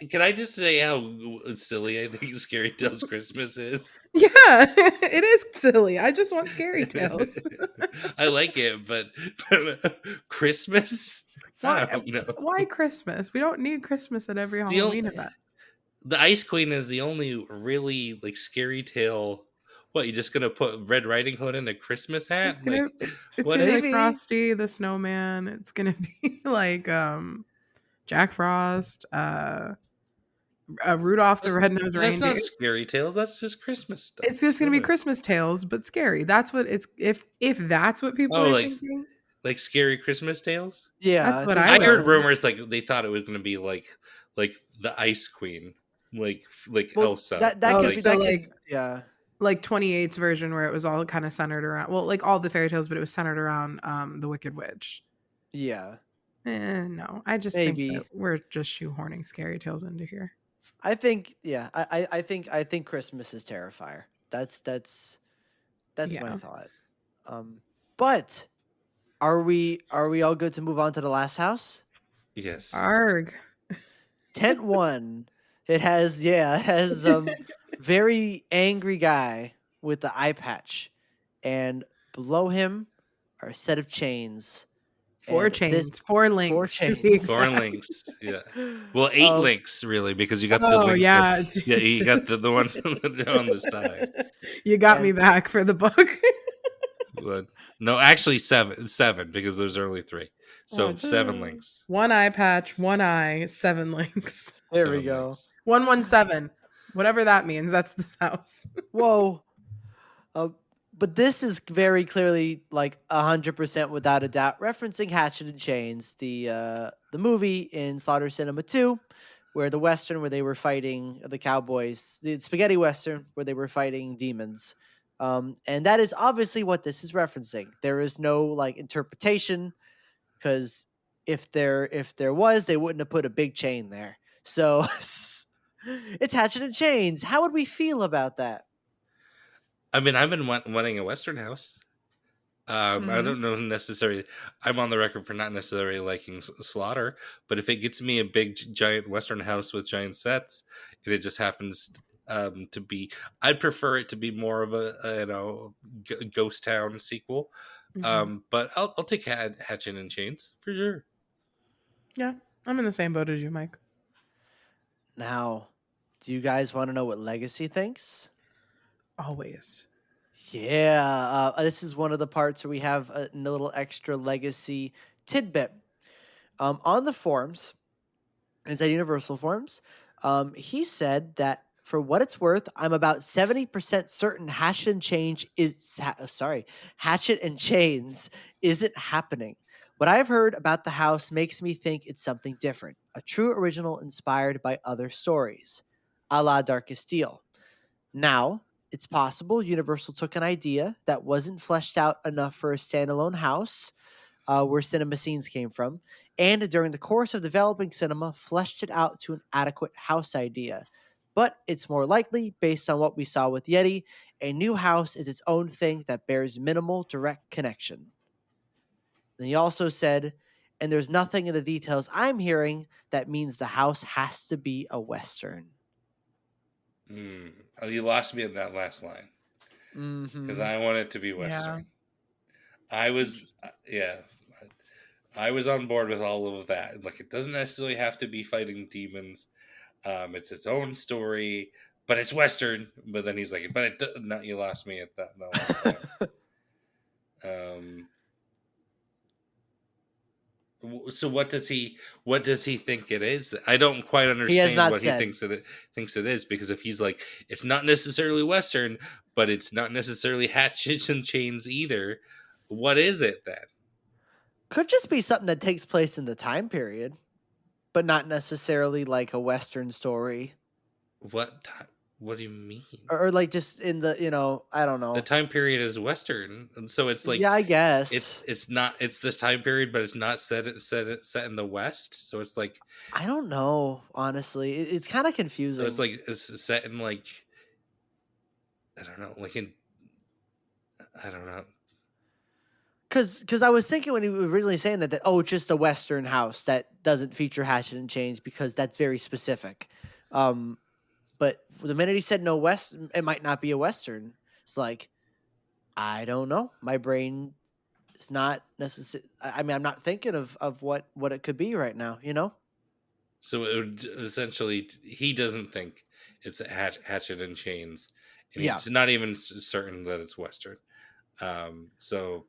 Can I just say how silly I think Scary Tales Christmas is? Yeah, it is silly. I just want scary tales. I like it, but Christmas? I don't know. Why Christmas? We don't need Christmas at every Halloween event. The Ice Queen is the only really like scary tale. What, you just gonna put Red Riding Hood in a Christmas hat? It's gonna be Maybe. like Frosty the Snowman. It's gonna be like Jack Frost, Rudolph the Red-Nosed Reindeer. That's not scary tales. That's just Christmas stuff. It's just gonna be Christmas tales, but scary. That's what it's if that's what people are thinking. Like scary Christmas tales. Yeah, that's what I heard rumors like they thought it was gonna be like the Ice Queen, like Elsa. That could be yeah. Like 28's version where it was all kind of centered around like all the fairy tales, but it was centered around the Wicked Witch. Yeah. No, I just think that we're just shoehorning scary tales into here. I think I think Christmas is Terrifier. That's my thought. But are we all good to move on to the last house? Yes. Arg. Tent 1. It has very angry guy with the eye patch, and below him are a set of chains. 4 chains, 4 links. 4 chains. 4 links. Yeah. Well, 8 links really, because you got the links. Yeah. Yeah, you got the ones on the side. You got me back for the book. But, no, actually 7 because there's only 3. So 7 links. 1 eye patch, 1 eye, 7 links. There we go. 117. Whatever that means. That's this house. Whoa. But this is very clearly like 100% without a doubt referencing Hatchet and Chains, the movie in Slaughter Cinema 2, where the Western where they were fighting the cowboys, the spaghetti Western where they were fighting demons. And that is obviously what this is referencing. There is no like interpretation, because if there was, they wouldn't have put a big chain there. So it's Hatchet and Chains. How would we feel about that? I mean, I've been wanting a Western house. I don't know necessarily. I'm on the record for not necessarily liking Slaughter, but if it gets me a big giant Western house with giant sets, and it just happens to be, I'd prefer it to be more of a ghost town sequel. But I'll take Hatchet and Chains for sure. Yeah, I'm in the same boat as you, Mike. Now, do you guys want to know what Legacy thinks? Always. Yeah, this is one of the parts where we have a little extra Legacy tidbit. On the forums, inside Universal forums, he said that for what it's worth, I'm about 70% certain Hatchet and Chains isn't happening. What I've heard about the house makes me think it's something different, a true original inspired by other stories, a la Darkest Steel. Now, it's possible Universal took an idea that wasn't fleshed out enough for a standalone house, where cinema scenes came from, and during the course of developing cinema, fleshed it out to an adequate house idea. But it's more likely, based on what we saw with Yeti, a new house is its own thing that bears minimal direct connection. Then he also said, and there's nothing in the details I'm hearing that means the house has to be a Western. Oh, you lost me in that last line. Because I want it to be Western. Yeah. I was on board with all of that. Like, it doesn't necessarily have to be fighting demons. It's its own story, but it's Western. But then he's like, you lost me at that. So what does he think it is? I don't quite He has understand not what he said. thinks it is, because if he's like, it's not necessarily Western, but it's not necessarily hatchets and chains either, what is it then? Could just be something that takes place in the time period, but not necessarily like a Western story. What do you mean? Or like just in the, I don't The know. time period is Western, and so it's like, Yeah, I guess. it's not, it's this time period, but it's not set in the West. So it's like, I don't know, honestly. It's kind of confusing. it's set in like, I don't know, like in, I don't know. Because I was thinking when he was originally saying that, oh, it's just a Western house that doesn't feature hatchet and chains because that's very specific. But the minute he said no West, it might not be a Western. It's like, I don't know. My brain is not necessarily. I mean, I'm not thinking of what it could be right now. So it would essentially, he doesn't think it's a hatchet and chains, and Yeah. he's not even certain that it's Western. So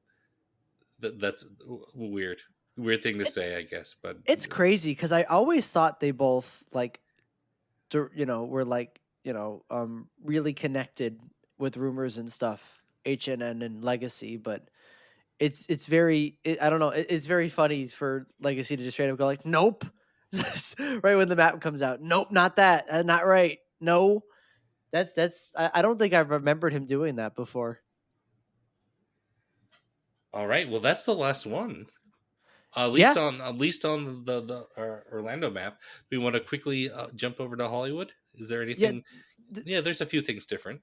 that's weird thing to say, I guess. But It's crazy because I always thought they both were like really connected with rumors and stuff, HNN and Legacy, but it's very I don't know, it's very funny for Legacy to just straight up go like, nope. Right when the map comes out, nope, not that, not right, no. That's I don't think I've remembered him doing that before. all right, well, that's the last one. At least on the Orlando map. We want to quickly jump over to Hollywood. Is there anything? Yeah, there's a few things different.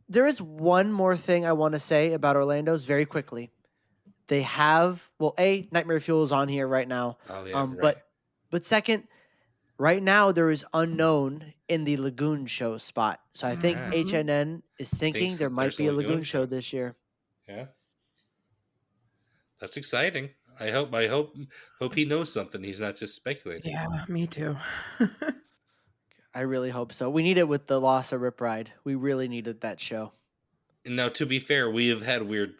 There is one more thing I want to say about Orlando's very quickly. They have, well, Nightmare Fuel is on here right now. Oh yeah, right. But second, right now there is unknown in the Lagoon show spot. So I think HNN is thinking there might be a Lagoon show this year. Yeah, that's exciting. I hope he knows something. He's not just speculating. Yeah, me too. I really hope so. We need it with the loss of Rip Ride. We really needed that show. Now, to be fair, we have had weird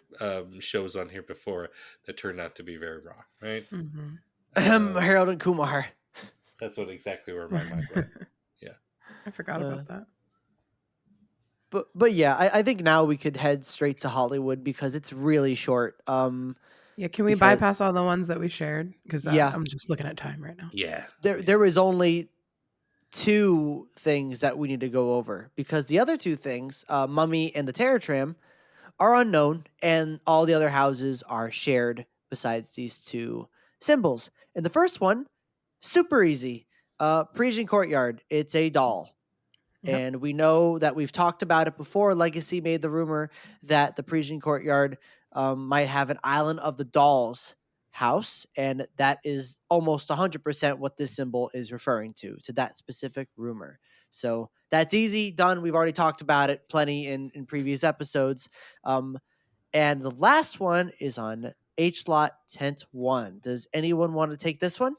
shows on here before that turned out to be very wrong, right? Mm-hmm. Harold and Kumar. That's exactly where my mind went. Yeah, I forgot about that. But yeah, I think now we could head straight to Hollywood because it's really short. Yeah, can we bypass all the ones that we shared? Because I'm just looking at time right now. Yeah, there was only 2 things that we need to go over because the other 2 things, Mummy and the Terror Tram, are unknown, and all the other houses are shared besides these 2 symbols. And the first one, super easy, Parisian Courtyard. It's a doll. Yep. And we know that we've talked about it before. Legacy made the rumor that the Parisian Courtyard might have an Island of the Dolls house, and that is almost 100% what this symbol is referring to that specific rumor. So that's easy, done. We've already talked about it plenty in previous episodes. And the last one is on H Lot Tent 1. Does anyone want to take this one?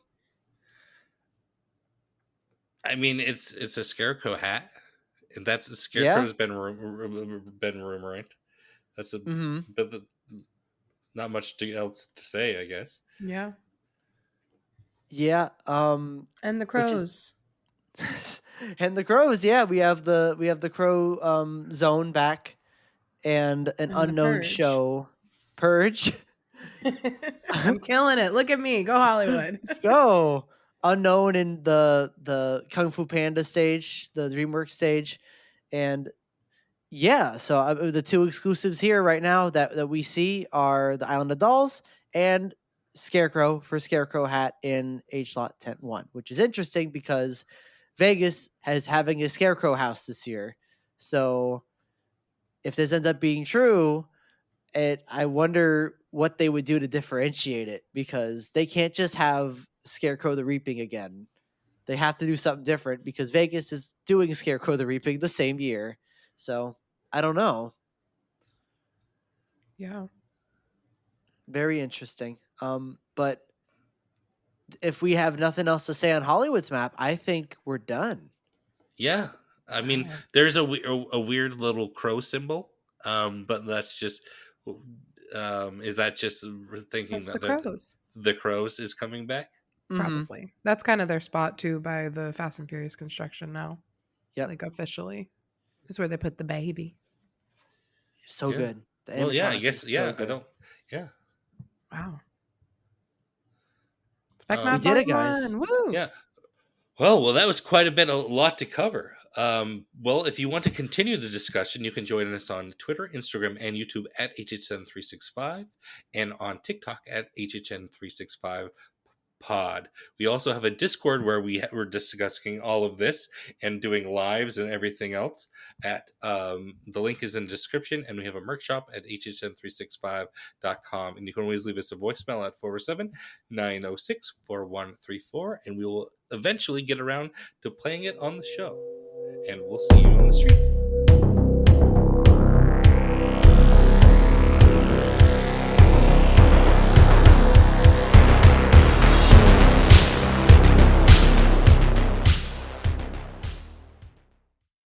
I mean, it's a scarecrow hat, and that's a scarecrow has been rumored. That's but not much else to say, I guess. Yeah. Yeah. And the crows. And the crows. Yeah, we have the crow zone back, and an unknown show, Purge. I'm killing it. Look at me. Go Hollywood. Let's go. Unknown in the Kung Fu Panda stage, the DreamWorks stage, and yeah. So the 2 exclusives here right now that we see are the Island of Dolls and Scarecrow for Scarecrow hat in H Lot Tent 1, which is interesting because Vegas has having a Scarecrow house this year. So if this ends up being true, I wonder what they would do to differentiate it, because they can't just have Scarecrow the Reaping again. They have to do something different because Vegas is doing Scarecrow the Reaping the same year. So I don't know. Yeah. Very interesting. But if we have nothing else to say on Hollywood's map, I think we're done. Yeah. I mean, there's a weird little crow symbol, but that's just, is that just thinking that's that the crows? The Crows is coming back. Probably. That's kind of their spot too by the Fast and Furious construction now. Yep. Like officially. Is where they put the baby. So good. The well, yeah, I animatronics guess, are yeah, so good. Wow. Spec We did it, guys. Woo! Yeah. Well, that was quite a lot to cover. Well, if you want to continue the discussion, you can join us on Twitter, Instagram, and YouTube at HHN365 and on TikTok at HHN365 pod. We also have a Discord where we're discussing all of this and doing lives and everything else. At the link is in the description, and we have a merch shop at hhn365.com, and you can always leave us a voicemail at 407-906-4134, and we will eventually get around to playing it on the show. And we'll see you on the streets.